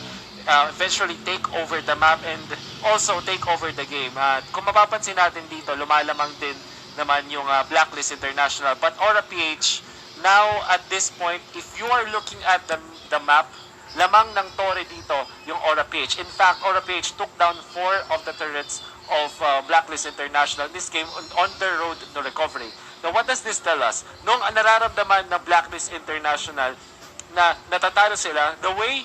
eventually take over the map and also take over the game. Kung mapapansin natin dito, lumalamang din naman yung Blacklist International. But Aura PH, now at this point, if you are looking at the map, lamang ng Torre dito yung Aura PH. In fact, Aura PH took down 4 of the turrets of Blacklist International in this game on their road to recovery. Now, what does this tell us? Nung nararamdaman na Blacklist International na natatalo sila, the way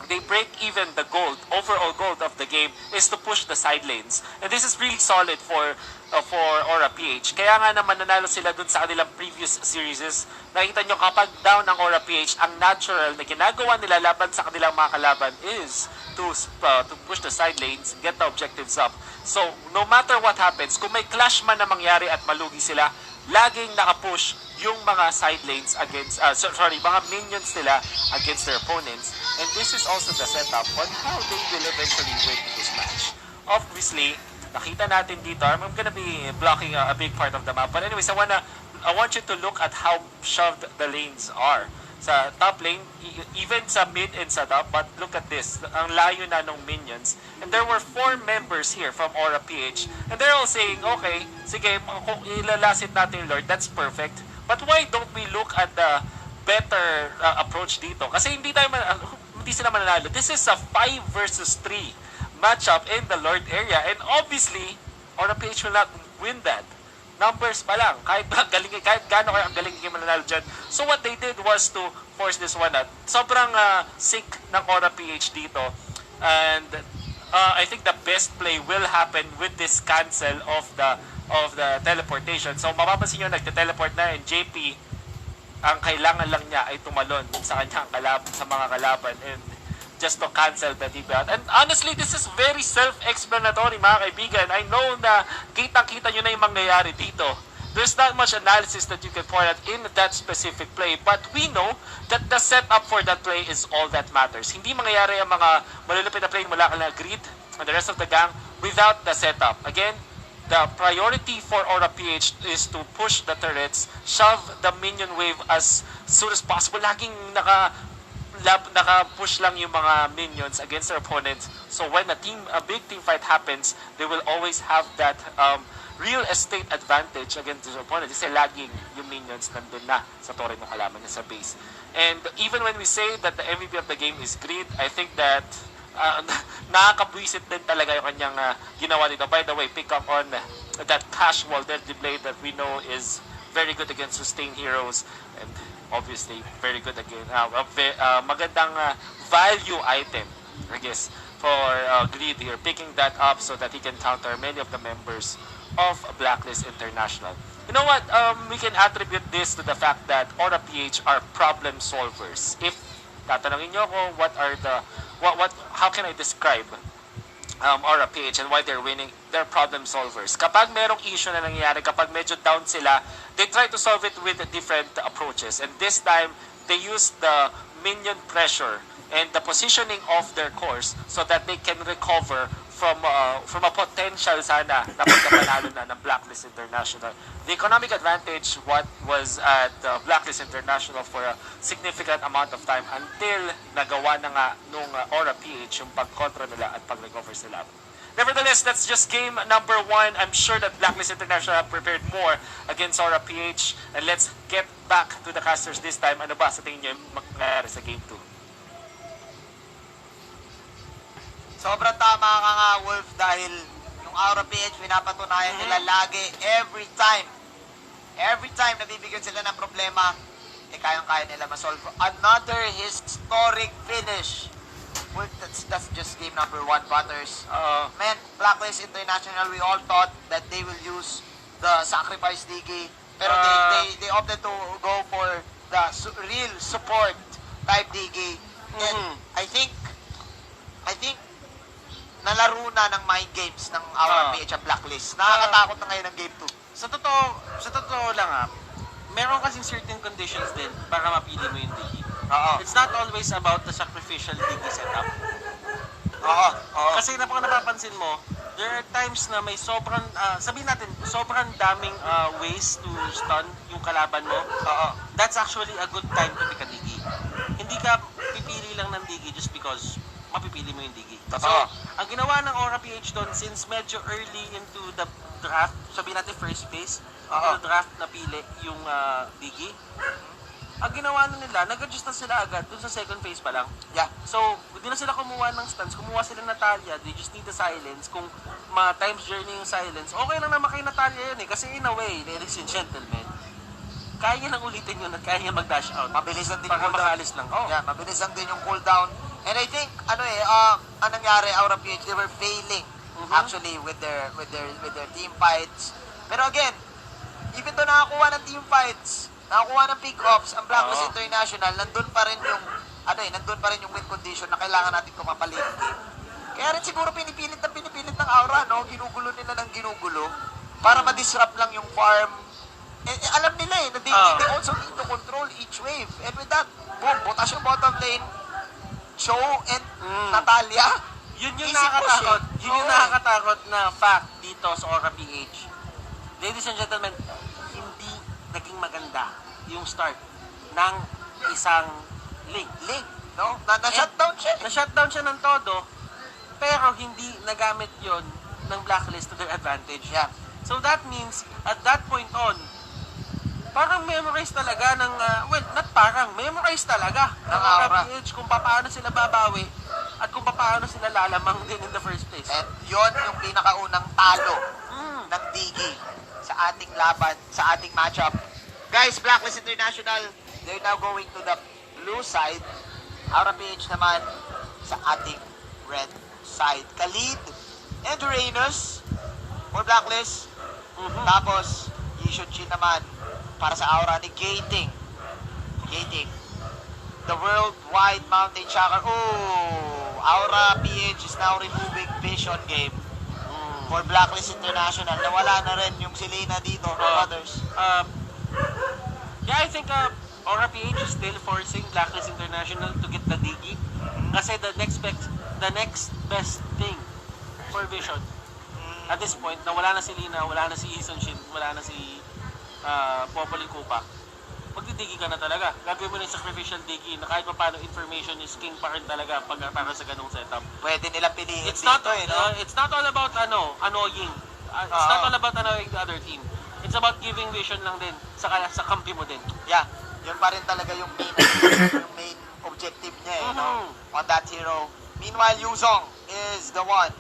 they break even the overall gold of the game is to push the side lanes. And this is really solid for Aura PH. Kaya nga naman nanalo sila dun sa kanilang previous series. Nakita nyo kapag down ng Aura PH, ang natural na ginagawa nila laban sa kanilang mga kalaban is to push the side lanes, get the objectives up. So, no matter what happens, kung may clash man na mangyari at malugi sila, laging nakapush yung mga side lanes against, mga minions nila against their opponents. And this is also the setup on how they will eventually win this match. Obviously, nakita natin dito, I'm gonna be blocking a big part of the map. But anyways, I want you to look at how shoved the lanes are. Sa top lane, even sa mid and sa top, but look at this, ang layo na ng minions. And there were 4 members here from Aura PH, and they're all saying, okay, sige, kung ilalasit natin yung Lord, that's perfect. But why don't we look at the better approach dito? Kasi hindi sila mananalo. This is a 5 versus 3 matchup in the Lord area, and obviously, Aura PH will not win that. Numbers pa lang, kahit gaano kayo ang galing yung mananalo dyan. So what they did was to force this one out. Sobrang sick ng Aura PH dito. And I think the best play will happen with this cancel of the teleportation. So mapapansin nyo, nagte-teleport na, and JP ang kailangan lang niya ay tumalon sa kanyang sa mga kalaban and just to cancel the DP out. And honestly, this is very self-explanatory, mga kaibigan. I know na kitang-kita nyo na yung mangyayari dito. There's not much analysis that you can point out in that specific play, but we know that the setup for that play is all that matters. Hindi mangyayari ang mga malulupit na play mula kala Grid and the rest of the gang without the setup. Again, the priority for Aura-PH is to push the turrets, shove the minion wave as soon as possible. Laging naka-push lang yung mga minions against their opponents. So when a big team fight happens, they will always have that real estate advantage against their opponent. Kasi laging yung minions nandun na sa torre ng kalaban niya sa base. And even when we say that the MVP of the game is Grid, I think that nakakabwisit din talaga yung kanyang ginawa dito. By the way, pick up on that casual deadly blade that we know is very good against sustained heroes and obviously very good again. Magandang value item, I guess, for Grid here, picking that up so that he can counter many of the members of Blacklist International. You know what? We can attribute this to the fact that Aura-PH are problem solvers. If tatanungin nyo ako how can I describe Aura-PH and why they're winning, they're problem solvers. Kapag merong issue na nangyayari, kapag medyo down sila, they try to solve it with different approaches. And this time, they use the minion pressure and the positioning of their cores so that they can recover from a potential sana na pagkapanalo na ng Blacklist International. The economic advantage what was at Blacklist International for a significant amount of time until nagawa na nga nung Aura-PH yung pagkontra nila at pag-recover sila. Nevertheless, that's just game number 1. I'm sure that Blacklist International have prepared more against Aura-PH. And let's get back to the casters this time. Ano ba sa tingin nyo yung mangyayari sa game 2? Sobrang tama ka nga, Wolf, dahil yung Aura-PH, pinapatunayan nila lagi, every time nabibigyan sila ng problema, kayang-kaya nila masolve. Another historic finish. Wolf, that's just game number 1, Butters. Man, Blacklist International, we all thought that they will use the sacrifice Dogie, pero they opted to go for the real support type Dogie. And I think nalaro na ng mind games ng Aura-PH at Blacklist. Nakakatakot na ngayon ng game 2. Sa totoo lang meron kasing certain conditions din para mapili mo yung Dogie. It's not always about the sacrificial Dogie setup. Kasi napapansin mo, there are times na may sobrang, sabihin natin, sobrang daming ways to stun yung kalaban mo. That's actually a good time to pick a Dogie. Hindi ka pipili lang ng Dogie just because mapipili mo yung Dogie. So, ang ginawa ng Aura-PH doon, since medyo early into the draft, sabihin natin first phase, into the draft napili yung Dogie, ang ginawa na nila, nag-adjust na sila agad dun sa second phase pa lang. Yeah. So, hindi na sila kumuha ng stuns, kumuha sila ng Natalia, they just need the silence. Kung times journey yung silence, okay lang naman kay Natalia yun kasi in a way, ladies and gentlemen, kaya niya lang ulitin yun at kaya niya mag-dash out. Mabilis lang din yung cooldown. Makaalis lang. Yeah, mabilis lang din yung cooldown. And I think, ang nangyari, Aura-PH, they were failing actually with their team fights. Pero again, even though nakakuha ng team fights, nakakuha ng pick-offs, ang Blacklist International, nandun pa rin yung win condition na kailangan natin kumapalate game. Kaya rin siguro pinipilit ng Aura, no? Ginugulo nila ng ginugulo para ma-disrupt lang yung farm. Alam nila na they also need to control each wave. And with that, boom, butas yung bottom lane, Cho and Natalia. Yun yung nakakatakot. Yun yung nakakatakot na fact dito sa Aura-PH. Ladies and gentlemen, hindi naging maganda yung start ng isang link. No? Na-shutdown siya. Na-shutdown siya ng todo, pero hindi nagamit yon ng Blacklist to their advantage. Yeah. So that means, at that point on, parang memorize talaga ng, memorize talaga ng Aura-PH kung paano sila babawi at kung paano sila lalamang din in the first place. At yon yung pinakaunang talo ng Dogie sa ating laban, sa ating matchup. Guys, Blacklist International, they're now going to the blue side. Aura-PH naman sa ating red side. Khalid and Uranus for Blacklist. Tapos, Yishun naman para sa Aura, negating Gating. The worldwide mountain shocker. Oh, Aura PH is now removing Vision game for Blacklist International. Nawala na rin yung Selena dito for others. Yeah, I think Aura PH is still forcing Blacklist International to get the Dogie. Kasi the next best thing for Vision at this point, na wala na si Lina, wala na si Eason Shin, wala na si Popoli Kupa, magdidigi ka na talaga. Gagawin mo na yung sacrificial digi na kahit pa paano information is king pa rin talaga pag para sa ganung setup. Pwede nila piliin It's not, dito no? it's not all about annoying. It's not all about annoying the other team. It's about giving vision lang din sa kampi mo din. Yeah, yun pa rin talaga yung main objective niya no? On that hero. Meanwhile, Yuzong is the one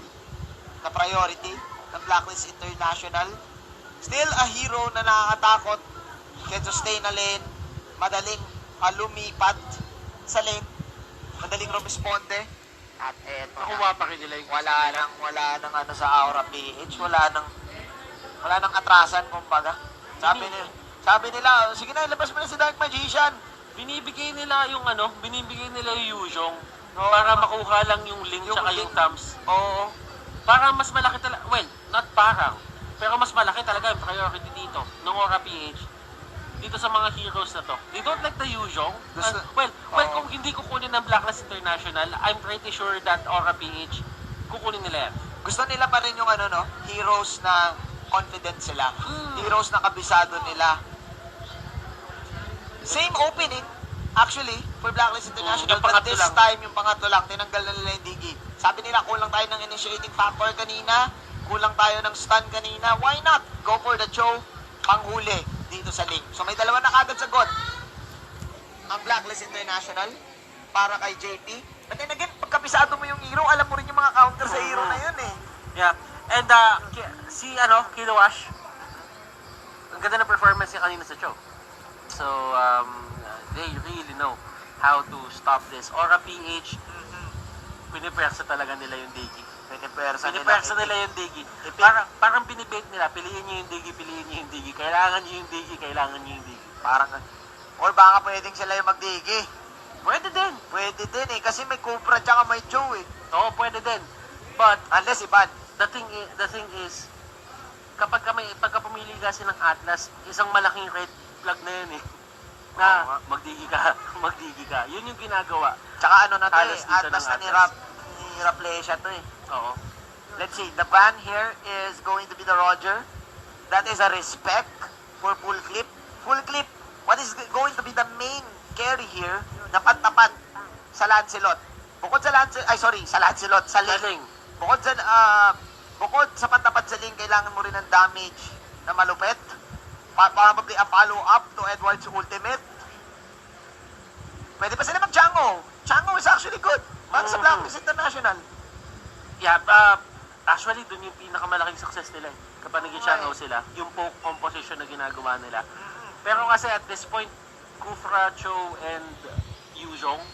na priority ng Blacklist International. Still a hero na nakakatakot. Can sustain na lane, madaling lumipat sa lane, madaling rumisponde. At eto Nakuha pa rin nila yung wala nang ano sa Aura PH, wala nang atrasan kumbaga. Sabi nila, sige na, ilabas mo na si Dark Magician. Binibigay nila yung Yuzhong para makuha lang yung link tsaka yung thumbs. Oo. Para mas malaki talaga, well, not parang, pero mas malaki talaga yung priority dito ng Aura PH dito sa mga heroes na to. They don't like the Yuzhong. Well, kung hindi kukunin ng Blacklist International, I'm pretty sure that Aura PH kukunin nila yan. Gusto nila pa rin yung heroes na confident sila. Heroes na kabisado nila. Same opening, actually, for Blacklist International. But this time, yung pangatlo lang, tinanggal na nila yung Digi. Sabi nila, kulang tayo ng initiating factor kanina, kulang tayo ng stun kanina. Why not? Go for the chow, panghuli dito sa link. So may dalawa na kagad sagot ang Blacklist International para kay JP. But then again, pagkapisado mo yung hero, alam mo rin yung mga counter sa hero na yun eh. Yeah. And si Kilowash, ang ganda ng performance niya kanina sa show. So they really know how to stop this. Aura PH, pinipersa talaga nila yung Dogie. Pinipersa nila yung Dogie. Parang binibait nila, piliin niyo yung Dogie, kailangan niyo yung Dogie. Or baka pwedeng sila yung mag-Digi. Pwede din eh, kasi may Cobra tsaka may Joe eh. Oo, pwede din. But Unless iban. the thing is, pagka pumili kasi ng Atlas, isang malaking red flag na yun eh. Na magdigi ka. Yun yung ginagawa. Tsaka na to Halos eh, dito Atlas ng na ni Raplesha to eh. Oo. Let's see, the ban here is going to be the Roger. That is a respect for full clip. Full clip, what is going to be the main carry here, tapat-tapat sa Lancelot. Bukod sa Lancelot, sa Ling. Bukod sa pantapat sa Ling, kailangan mo rin ng damage na malupet. Probably a follow-up to Edward's ultimate. Pwede pa sila mag-Chango. Chango is actually good. Para sa Blacklist International. Yeah, actually, dun yung pinakamalaking success nila eh. Kapag nag-Chango sila, yung poke composition na ginagawa nila. Pero kasi at this point, Kufra, Cho, and Yuzhong,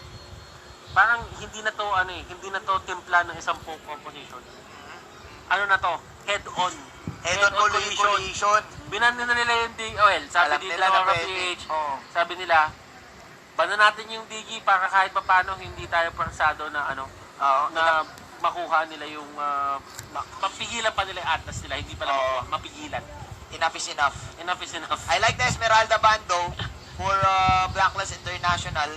parang hindi na to timpla ng isang poke composition. Ano na to? Head-on collision. Binan na nila yung Digi. Well, sabi nila ng PH, sabi nila, bana natin yung Digi para kahit pa paano hindi tayo persado na na makuha nila yung mapigilan pa nila yung Atlas nila, hindi pala makuha, mapigilan. Enough is enough. Enough is enough. I like the Esmeralda Bando for Blacklist International.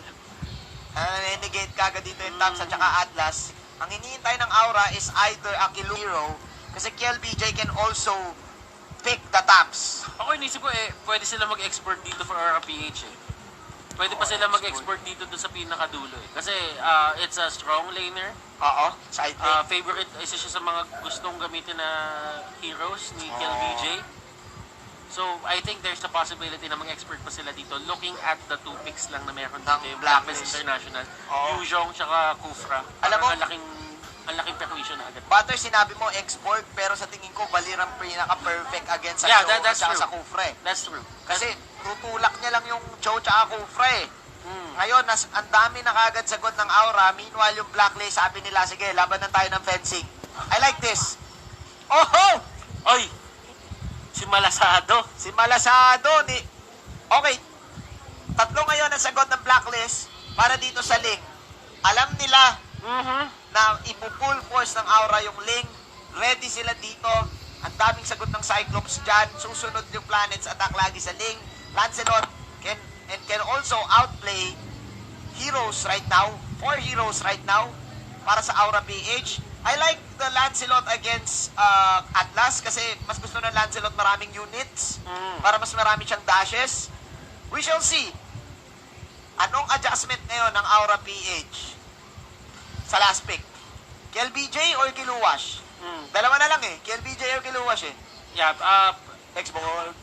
Negate kagad dito yung Tams at saka Atlas. Ang hinihintay ng Aura is either a Hero kasi KLBJ can also pick the Tams. Ako inisip ko pwede sila mag-export dito for RPH eh. Pwede pa sila mag-export dito doon sa pinakadulo eh. Kasi it's a strong laner. Oo, side lane. Favorite, isa siya sa mga gustong gamitin na heroes ni KLBJ. So, I think there's a possibility na mag-expert pa sila dito looking at the two picks lang na meron dito yung Blacklist International, Yuzhong tsaka Kufra. Alam mo, ang laking permission na agad. Butter, sinabi mo export, pero sa tingin ko, Balirang pinaka-perfect against sa Cho at saka sa Kufra eh. That's true. Kasi tutulak niya lang yung Cho at Kufra eh. Ngayon, ang dami na kagad sagot ng Aura. Meanwhile, yung Blacklist, sabi nila, sige, labanan tayo ng fencing. I like this. Oh! Si Malasado. Okay. Tatlo ngayon ang sagot ng Blacklist para dito sa Ling. Alam nila na ipupull force ng Aura yung Ling. Ready sila dito. Ang daming sagot ng Cyclops dyan. Susunod yung planets attack lagi sa Ling. Lancelot can also outplay heroes right now. 4 heroes right now para sa Aura PH. I like the Lancelot against Atlas kasi mas gusto ng Lancelot maraming units para mas marami siyang dashes. We shall see. Anong adjustment ngayon ng Aura PH sa last pick? KLBJ or Kiluwash? Dalawa na lang eh. KLBJ or Kiluwash eh. Yeah, Export.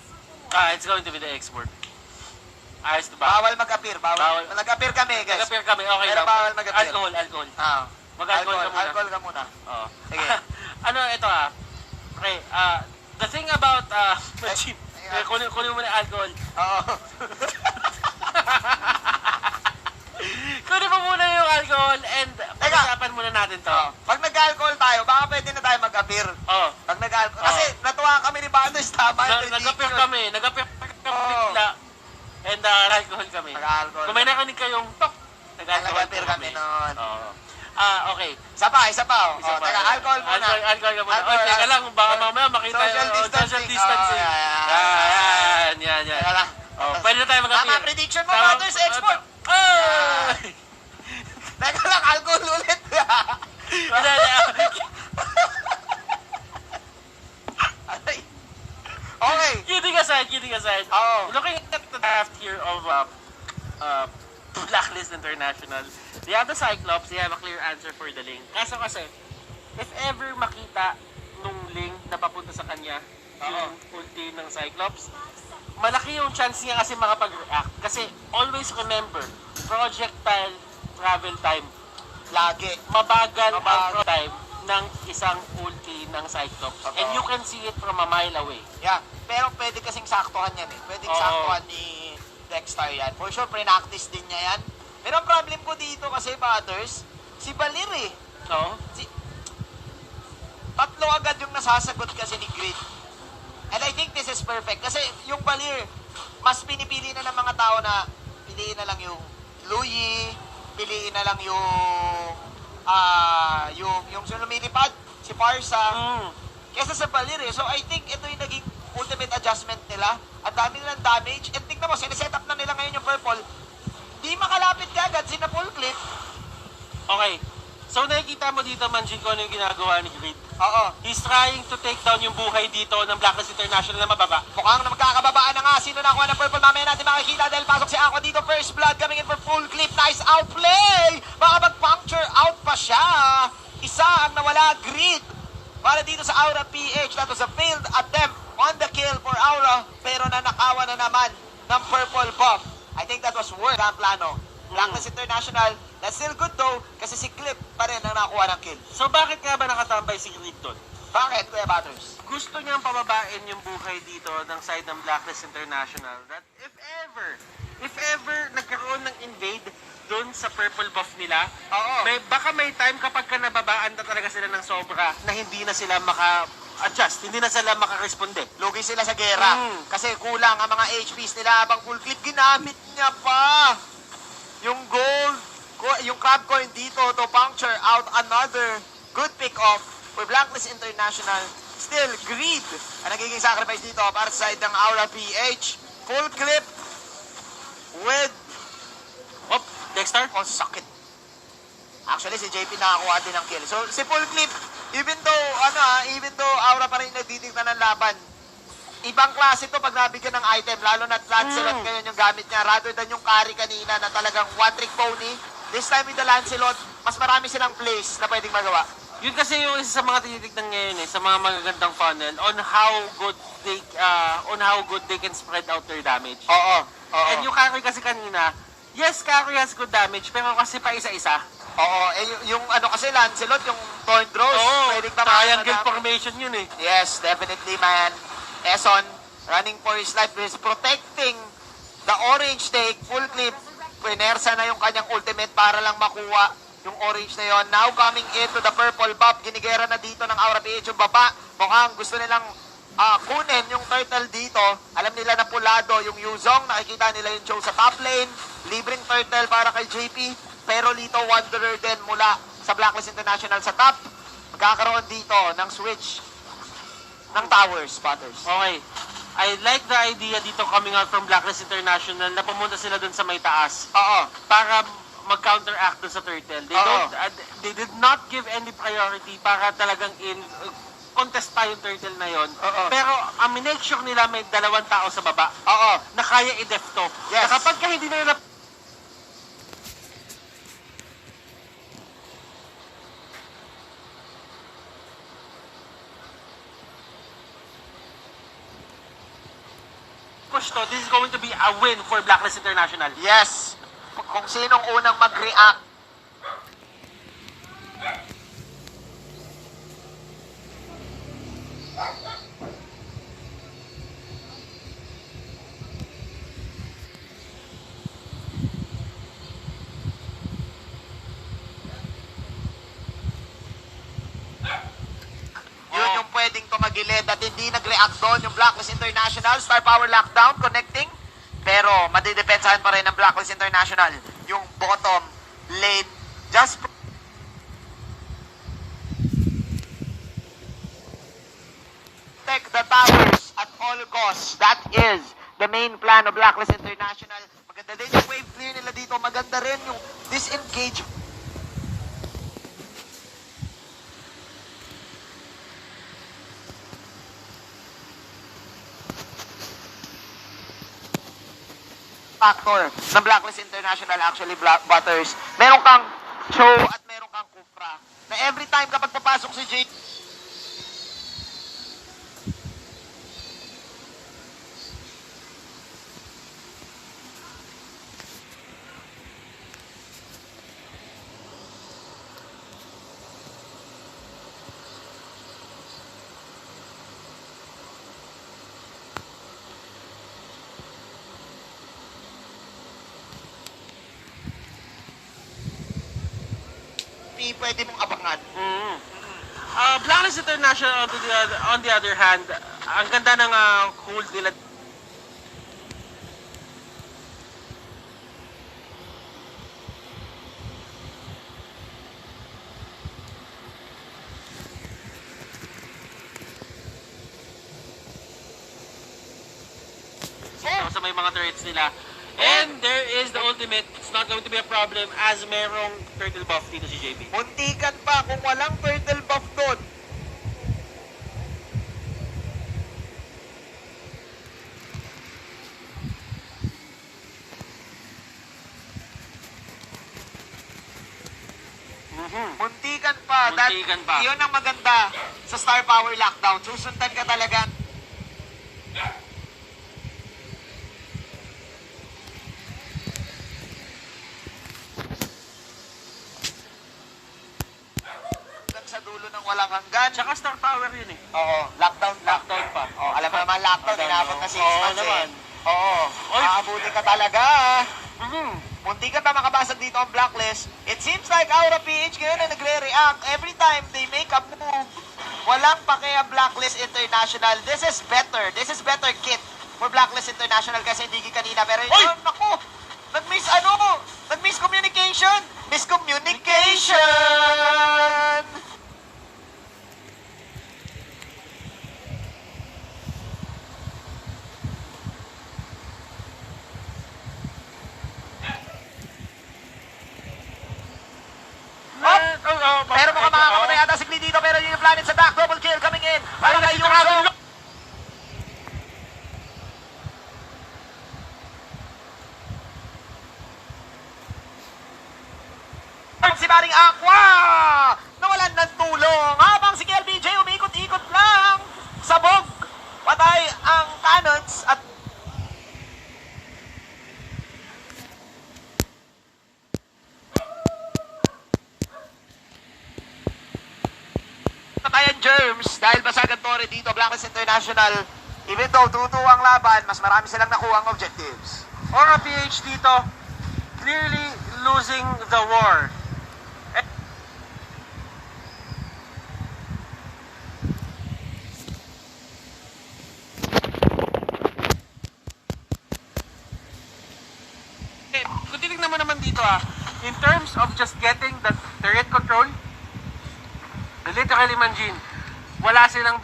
it's going to be the export. Ayos na ba? Bawal mag-appear. Bawal. Mag-appear kami, guys. Nag-appear kami, okay Pero lang. bawal mag-appear. Alcohol. Ah. Mag-alcohol ka muna. Alcohol ka muna. Oo. Sige. Ano, ito Okay, the thing about, cheap. Kunin mo na alcohol. Oo. Kunin mo muna yung alcohol and pag-usapan muna natin to. Pag nag-alcohol tayo, baka pwede na tayo mag-appear. Oo. Pag nag-alcohol. Kasi natuwa kami ni Banos, tama yung Nag-appear prediction. kami bigla. And alcohol kami. Nag-alcohol. Kung may nakinig kayong tok, Nag-appear kami noon. Oo. Okay. Isa pa. Isa pa. Teka, alcohol muna. Alcohol ka muna. Alcohol, Teka lang, baka mamaya makita social yung distancing. social distancing. Yan. Teka lang. Pwede na tayo mag-appear. Tama prediction mo, Banos, export. Ay! Teka lang, alcohol ulit. Okay. Kidding aside. Oo. Looking at the draft here of Blacklist International, they have the Cyclops, they have a clear answer for the Ling. Kaso kasi, if ever makita nung Ling na papunta sa kanya, yung ulti ng Cyclops, malaki yung chance niya kasi makapag-react. Kasi always remember, projectile travel time. Lagi. Mabagal ang time ng isang ulti ng Cyclops. Totoo. And you can see it from a mile away. Yeah. Pero pwede kasing saktuhan yan eh. Pwedeng saktuhan ni Dexter yan. For sure, pre-practice din niya yan. Pero ang problem ko dito kasi, Butters, si Balir eh. No? Tatlo agad yung nasasagot kasi ni Grid. And I think this is perfect. Kasi yung Balir, mas pinipili na ng mga tao na piliin na lang yung Louie, piliin na lang yung lumilipad, si Parsa, kesa sa Balir eh. So I think ito yung naging ultimate adjustment nila. Ang dami nilang damage. And tignan mo, sineset up na nila ngayon yung purple. Di makalapit ka agad, sina full clip. Okay. So nakikita mo dito, Manjin, kung ano yung ginagawa ni Grid. Oo. He's trying to take down yung buhay dito ng Blacklist International na mababa. Mukhang na magkakababaan na nga. Sino nakuha ng purple? Mamaya natin makikita dahil pasok si Aqua dito. First blood coming in for full clip. Nice outplay! Baka mag-puncture out pa siya. Isa ang nawala, Grid. Para dito sa Aura PH. That was a failed attempt on the kill for Aura. Pero nanakawan na naman ng purple buff. I think that was worth ang plano. Blacklist International, that's still good though, kasi si Clip pa rin ang nakakuha ng kill. So bakit nga ba nakatambay si Grid doon? Bakit, Kuya Butters? Gusto niyang pababain yung buhay dito ng side ng Blacklist International that if ever nagkaroon ng invade doon sa purple buff nila, baka may time kapag ka nababaan na talaga sila ng sobra na hindi na sila maka-adjust, hindi na sila makaresponde. Lugi sila sa gera. Kasi kulang ang mga HPs nila habang full clip, ginamit niya pa yung gold, yung crab coin dito to puncture out another good pick-off for Blacklist International. Still, Greed ang nagiging sacrifice dito para sa side ng Aura PH. Full clip with... Dexter? Oh, sakit. Actually, si JP nakakuha din ng kill. So, si full clip, even though Aura pa rin nagdidikta ng laban, ibang klase to pag nabigyan ng item, lalo na Lancelot ngayon yung gamit niya, rather than yung carry kanina na talagang one-trick pony. This time with the Lancelot, mas marami silang plays na pwedeng magawa. Yun kasi yung isa sa mga tinitignan ngayon sa mga magagandang funnel on how good they can spread out their damage. Oo. And yung carry kasi kanina, yes, carry has good damage, pero kasi pa isa-isa. Oo, yung kasi Lancelot, yung Thorn Throws, pwedeng tamahan triangle formation yun eh. Yes, definitely, man. Eson, running for his life, is protecting the orange take, full clip. Pinersa na yung kanyang ultimate para lang makuha yung orange na yon. Now coming into the purple buff, ginigera na dito ng Aura PH yung baba. Mukhang gusto nilang kunin yung turtle dito. Alam nila na pulado yung Yuzong. Nakikita nila yung Joe sa top lane. Libreng turtle para kay JP. Pero Lito Wanderer din mula sa Blacklist International sa top. Magkakaroon dito ng switch ng towers, spotters. Okay. I like the idea dito coming out from Blacklist International na pumunta sila dun sa may taas. Oo. Para mag-counteract dun sa turtle. They did not give any priority para talagang contest pa yung turtle na yon. Pero minake sure nila may dalawang tao sa baba. Na kaya i-def to. Yes. Na kapag hindi nila push to, this is going to be a win for Blacklist International. Yes. Kung sinong unang mag-react. Yun yung pwedeng tumagilid at hindi nag-react doon yung Blacklist International. Star Power lockdown, connecting. Pero madidepensahan pa rin ng Blacklist International yung bottom lane. Just protect the towers at all costs. That is the main plan of Blacklist International. Maganda din yung wave clear nila dito. Maganda rin yung disengage. Factor ng Blacklist International actually butters. Meron kang Cho at meron kang Kufra. Na every time kapag papasok si Jay pwede mong abangan. Blacklist International on the other hand, ang ganda ng hold nila. Sa may mga turrets nila. And there is the ultimate, it's not going to be a problem as merong turtle buff dito si JP. Muntikan pa kung walang turtle buff doon. Muntikan pa. Muntikan pa. Yun ang maganda sa Star Power Lockdown. Susundan ka talaga. Sa dulo ng walang hanggan. Tsaka star power yun eh. Oo, lockdown pa. Oo, alam mo naman lockdown, inabot na 6 months naman. Oo, maabuti ka talaga. Munti ka pa makabasag dito ang Blacklist. It seems like AKOSIDOGIE ngayon na nagre-react. Every time they make a move, walang pakiya Blacklist International. This is better. This is better kit for Blacklist International kasi hindi kanina. Pero yun, naku, nag-miss communication. Miscommunication! Pero mga makakamatay ata si Glee dito, pero yun yung planet sa back, double kill coming in. Para kay Yuzo. Si Maring Aqua! Nawalan ng tulong. Habang si KLBJ umikot-ikot lang. Sabog. Patay ang cannons at patayan germs dahil basagan Torre dito, Blacklist International. Even though 2-2 ang laban, mas marami silang nakuha ang objectives. AKOSIDOGIE dito, clearly losing the war. terms of just getting the turret control, literally Manjin, wala silang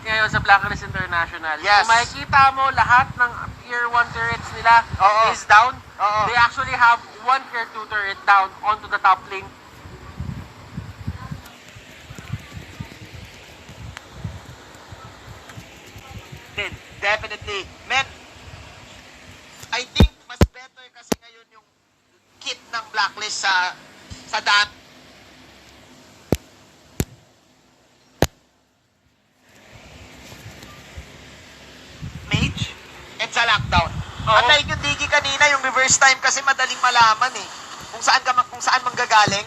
ngayon sa Blacklist International. Yes. Kung makikita mo, lahat ng Tier 1 turrets nila Oo. is down. Oo. They actually have one Tier 2 turret down onto the top lane. Definitely. Men, I think mas better kasi ngayon yung kit ng Blacklist sa dam. Mage and sa lockdown. Unlike yung Digi kanina, yung reverse time kasi madaling malaman eh. Kung saan manggagaling.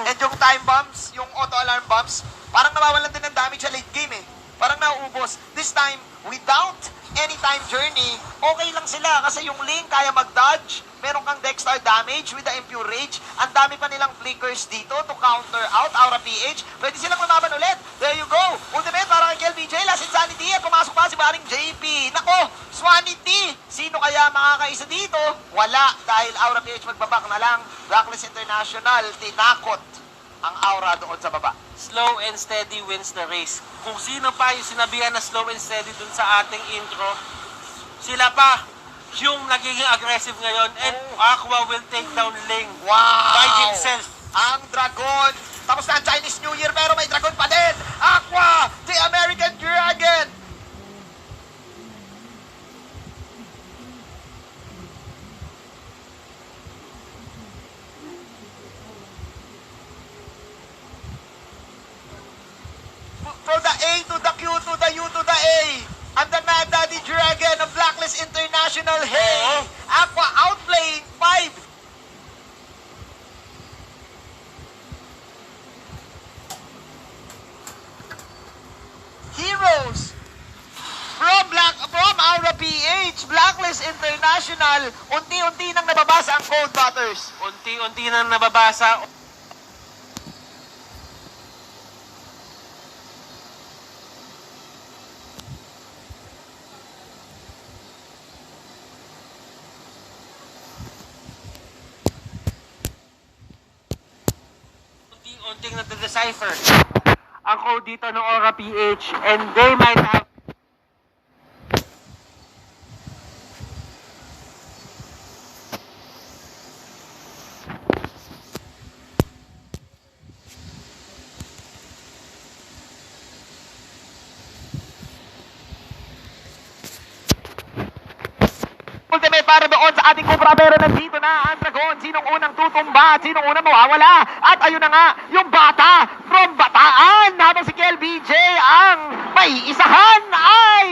And yung time bombs, yung auto alarm bombs, parang nawawalan din ng damage sa late game eh. Parang nauubos. This time, without any time journey, okay lang sila kasi yung link kaya mag-dodge. Meron kang Dexter damage with the Impure Rage. Ang dami pa nilang flickers dito to counter out Aura-PH. Pwede silang lumaban ulit. There you go. Ultimate para kay LBJ. Last Insanity. At pumasok pa si Baring JP. Nako, Swanity. Sino kaya makakaisa dito? Wala. Dahil Aura-PH magbabak na lang. Blacklist International, tinakot ang Aura doon sa baba. Slow and steady wins the race. Kung sino pa yung sinabihan na slow and steady dun sa ating intro, sila pa yung nagiging aggressive ngayon, and Aqua will take down Ling Wow! by himself. Ang Dragon. Tapos na ang Chinese New Year pero may Dragon pa din. Aqua, the American Dragon. From the A to the Q to the U to the A. And the Mad Daddy Dragon of Blacklist International. Hey! Aqua outplaying 5. Heroes from Aura-PH, Blacklist International, unti-unti nang nababasa ang Cold Butters. Unti-unti nang nababasa. Unti-unting na-decipher ang code dito ng Aura-PH, and they might have Ultimate para doon sa ating Cobra, pero nandito na ang Dragon. Sinong unang tutumba? Sinong unang mawawala? At ayun na nga, yung bata from Bataan. Habang si KLBJ ang may isahan ay...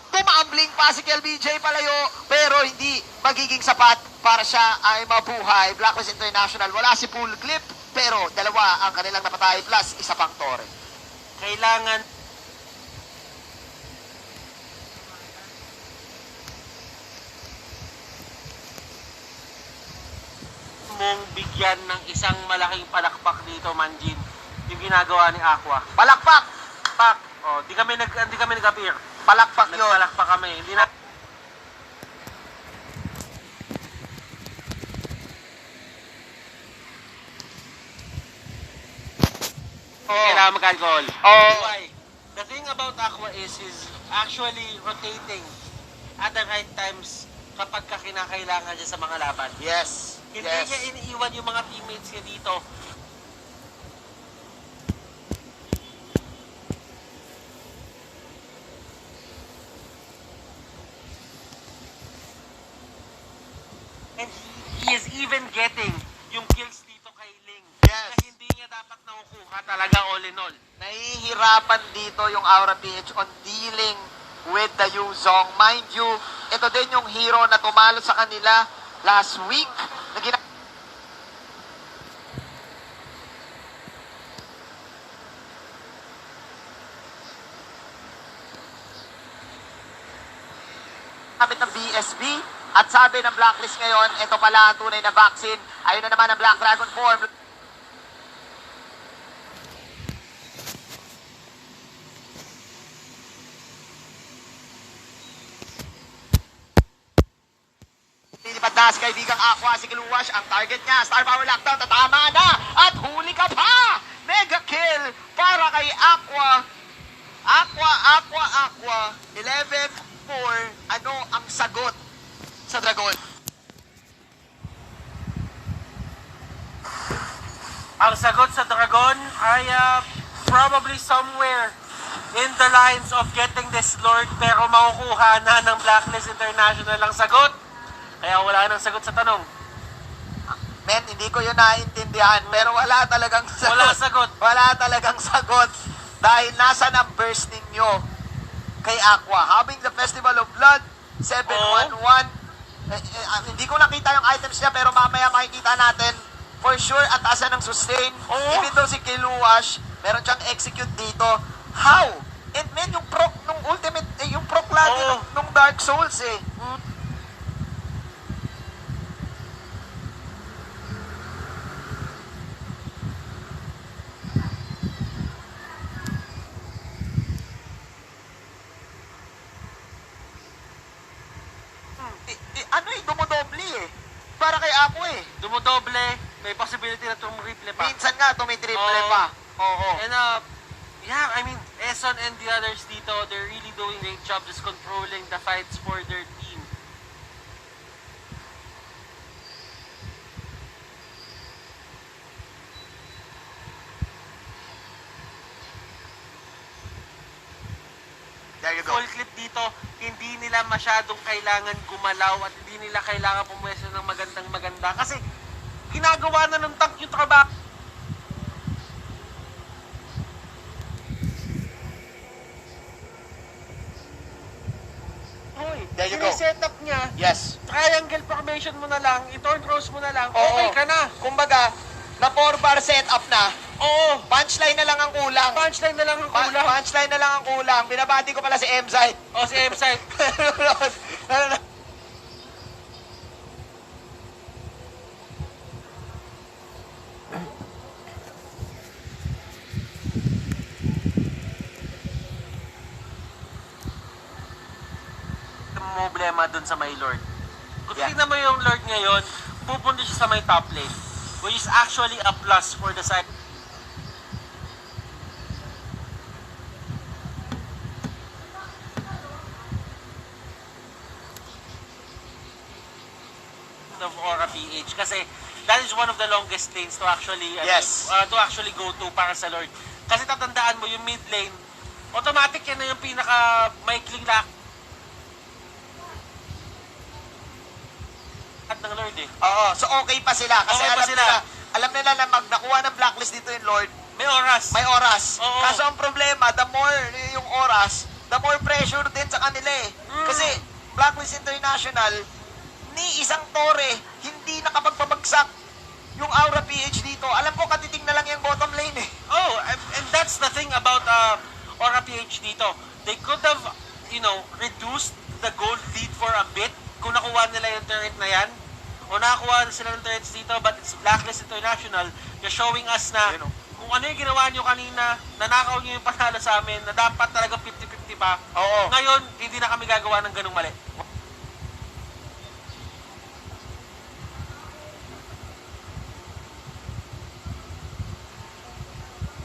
Tumaambling pa si KLBJ palayo, pero hindi magiging sapat para siya ay mabuhay. Blacklist International, wala si Pool Clip, pero dalawa ang kanilang napatay plus isa pang Torre. kailangan mong bigyan ng isang malaking palakpak dito, Manjin, yung ginagawa ni Aqua. Palakpak! Pak! Oh, di kami nag-appear. Palakpak yun. Nagpalakpak kami. Hindi na kailangan mag-alcohol. Why? The thing about Aqua is he's actually rotating at the right times kapag kinakailangan siya sa mga laban. Yes. Hindi Yes. niya iniiwan yung mga teammates niya dito. And he is even getting yung kills dito kay Ling. Yes. Na hindi niya dapat nakukuha talaga all in all. Nahihirapan dito yung Aura-PH on dealing with the Yuzong. Mind you, ito din yung hero na tumalo sa kanila last week. Na ginamit ng BSB. At sabi ng Blacklist ngayon, ito pala ang tunay na vaccine. Ayun na naman ang Black Dragon form. Lilipad na si kaibigang Aqua, si Kiluwash, ang target niya, Star Power Lockdown, tatama na, at huli ka pa! Mega kill para kay Aqua. Aqua, 11-4, ano ang sagot sa Dragon? Ang sagot sa Dragon ay probably somewhere in the lines of getting this Lord, pero makukuha na ng Blacklist International ang sagot. Kaya wala nang sagot sa tanong. Men, hindi ko yun naiintindihan, pero wala talagang sagot. Wala sagot. Wala talagang sagot. Dahil nasa numbers ninyo kay Aqua. Having the Festival of Blood, 711. Hindi ko nakita yung items niya, pero mamaya makikita natin. For sure, atasan ng sustain. Even though si Kiluwash, meron siyang execute dito. How? And men, yung proc nung ultimate, yung proc lagi nung Dark Souls eh. Ano eh, dumodoble eh. Para kay Ako eh. Dumodoble, may possibility na tumriple pa. Minsan nga, tumitriple pa. Oo. And yeah, I mean, Eson and the others dito, they're really doing a great job just controlling the fights for their team. There you go. Full clip dito, hindi nila masyadong kailangan gumalaw at hindi nila kailangan pumwesto ng maganda kasi ginagawa na ng tank yung trabaho. There you go. Setup niya, Yes. triangle formation mo na lang, i-turn cross mo na lang, Oo. okay ka na. Kumbaga, na 4-bar setup na, Oo, punchline na lang ang kulang. punchline na lang ang kulang. Punchline na lang ang kulang. Binabati ko pala si Msite. O si M-Site. Problema dun sa may Lord. Kung Yeah. tingnan mo yung Lord ngayon, pupunta siya sa may top lane, which is actually a plus for the side of Aura-PH kasi that is one of the longest lanes to actually Yes. to actually go to para sa Lord. Kasi tatandaan mo yung mid lane, automatic yan na yung pinaka maikling lock at ng Lord eh. Oo, so okay pa sila. Kasi Okay pa alam sila. alam nila na mag nakuha ng blacklist dito yung Lord, May oras. may oras. Oo. Kaso ang problema, the more yung oras, the more pressure din sa kanila eh. Kasi Blacklist International, ni isang tore, hindi nakapagpabagsak yung Aura-PH dito. Alam ko, katiting na lang yung bottom lane eh. Oh, and that's the thing about Aura-PH dito. They could have, reduced the gold lead for a bit kung nakuha nila yung turret na yan. O nakakuha sila ng turrets dito, but it's Blacklist International. You're showing us na kung ano yung ginawa nyo kanina, nanakaw nyo yung panalo sa amin, na dapat talaga 50-50 pa. Oo. Ngayon, hindi na kami gagawa ng ganung mali.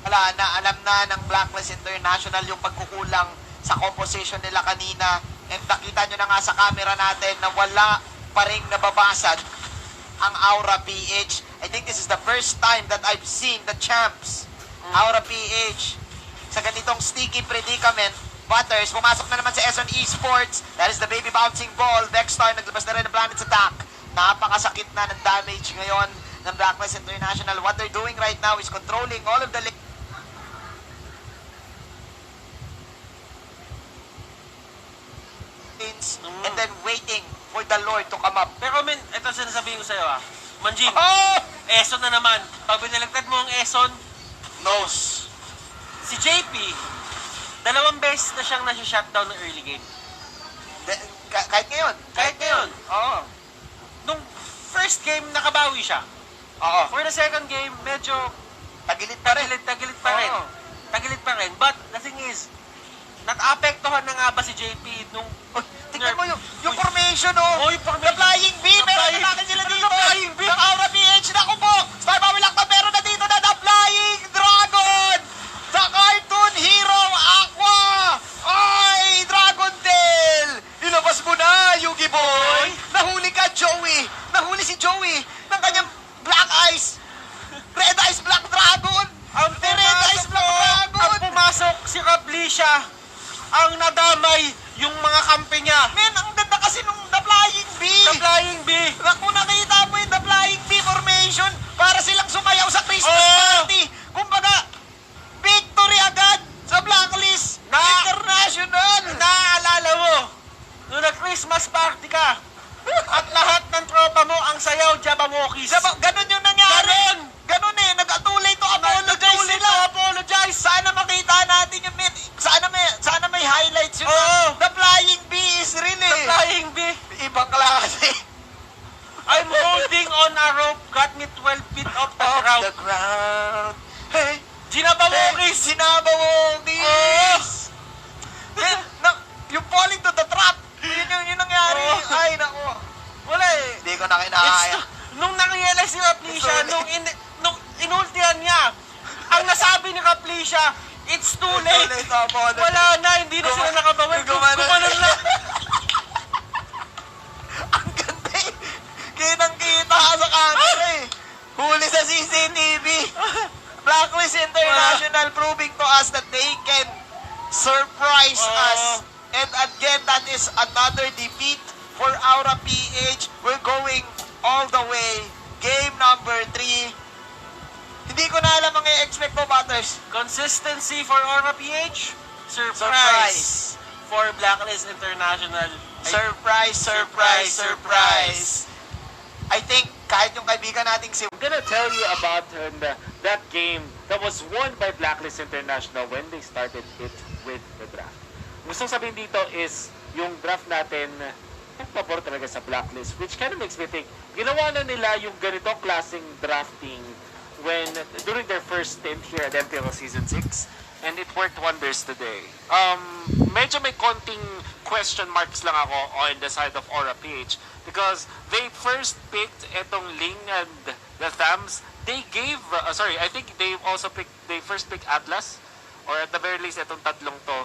Wala na, alam na ng Blacklist International yung pagkukulang sa composition nila kanina. And nakita nyo na nga sa camera natin na wala pa ring nababasag ang Aura-PH. I think this is the first time that I've seen the champs, Aura-PH, sa ganitong sticky predicament. Butters, pumasok na naman sa Eson Esports. That is the baby bouncing ball. Backstar, naglabas na rin ng Planet's Attack. Napakasakit na ng damage ngayon ng Blacklist International. What they're doing right now is controlling all of the lanes and then waiting for the Lord to come up. Pero men, ito sinasabihin ko sa'yo Manjing, Oh! Eson na naman. Pag binalagtad mo ang Eson, Nose. si JP, 2 beses na siyang nasi-shutdown ng early game. Kahit ngayon. Kahit ngayon. Oo. Nung first game, nakabawi siya. Oo. For the second game, medyo Tagilid pa rin. tagilid pa rin. Oo. Tagilid pa rin. But the thing is, nag-apektuhan na nga ba si JP nung... Tingnan mo yung formation, oh. Oh, yung formation. The Flying B, The meron Flying- na natin sila Ano dito. na Flying B? Ng Aura PH, naku po. Star Power lang pa, meron na dito na The Flying Dragon. The Cartoon Hero Aqua. Ay, Dragon Tail. Ilabas mo na, Yugi Boy. Nahuli ka, Joey. Nahuli si Joey ng kanyang Black Eyes. Red Eyes Black Dragon. Ang Red Eyes Black Dragon. Ang pumasok si Kaplisha, ang nadamay yung mga kampi niya. Men, ang ganda kasi nung The Flying Bee. The Flying Bee. Naku, nakita mo yung The Flying Bee formation para silang sumayaw sa Christmas Oo. party. Kumbaga, victory agad sa Blacklist International. Naaalala mo, nung nag-Christmas party ka, at lahat ng tropa mo ang sayaw Jabamokis. Ganon yung nangyari. Ganon eh, nag-too late to apologize Nag-too late sila. to apologize. Sana makita natin yung men. Sana may highlights yun. Oo. The Flying Bee is real The eh. Flying Bee. Ibang klase. I'm holding on a rope, got me 12 feet off the ground. The ground. Hey, Jinabamokis. Sinabawokis! Yung falling to the trap! Yun nangyari. Oo. Ay, naku. Wala eh. Hindi ko na kinakaya. Nung na-realize ni Kaplisha, It's too nung inultihan niya, ang nasabi ni Kaplisha, it's too late. Wala na, hindi na sila nakabawal. Gumanon na. Ang ganda eh. Kitang-kita ka sa camera eh. Huli sa CCTV. Blacklist International proving to us that they can surprise us. And again, that is another defeat for Aura PH. We're going all the way. Game number 3. Hindi ko na alam ang i-expect mo, Butters. Consistency for Aura PH. Surprise. Surprise. For Blacklist International. Surprise. I think kahit yung kaibigan nating si I'm gonna tell you about that game that was won by Blacklist International when they started it with the draft. Gusto sabihin dito is yung draft natin ang pabor talaga sa Blacklist, which kind of makes me think ginawa na nila yung ganitong klaseng drafting during their first stint here at Mpl Season 6, and it worked wonders today. Medyo may konting question marks lang ako on the side of Aura PH because they first picked etong Ling and the Thams. They gave, I think they first picked Atlas, or at the very least etong tatlong to.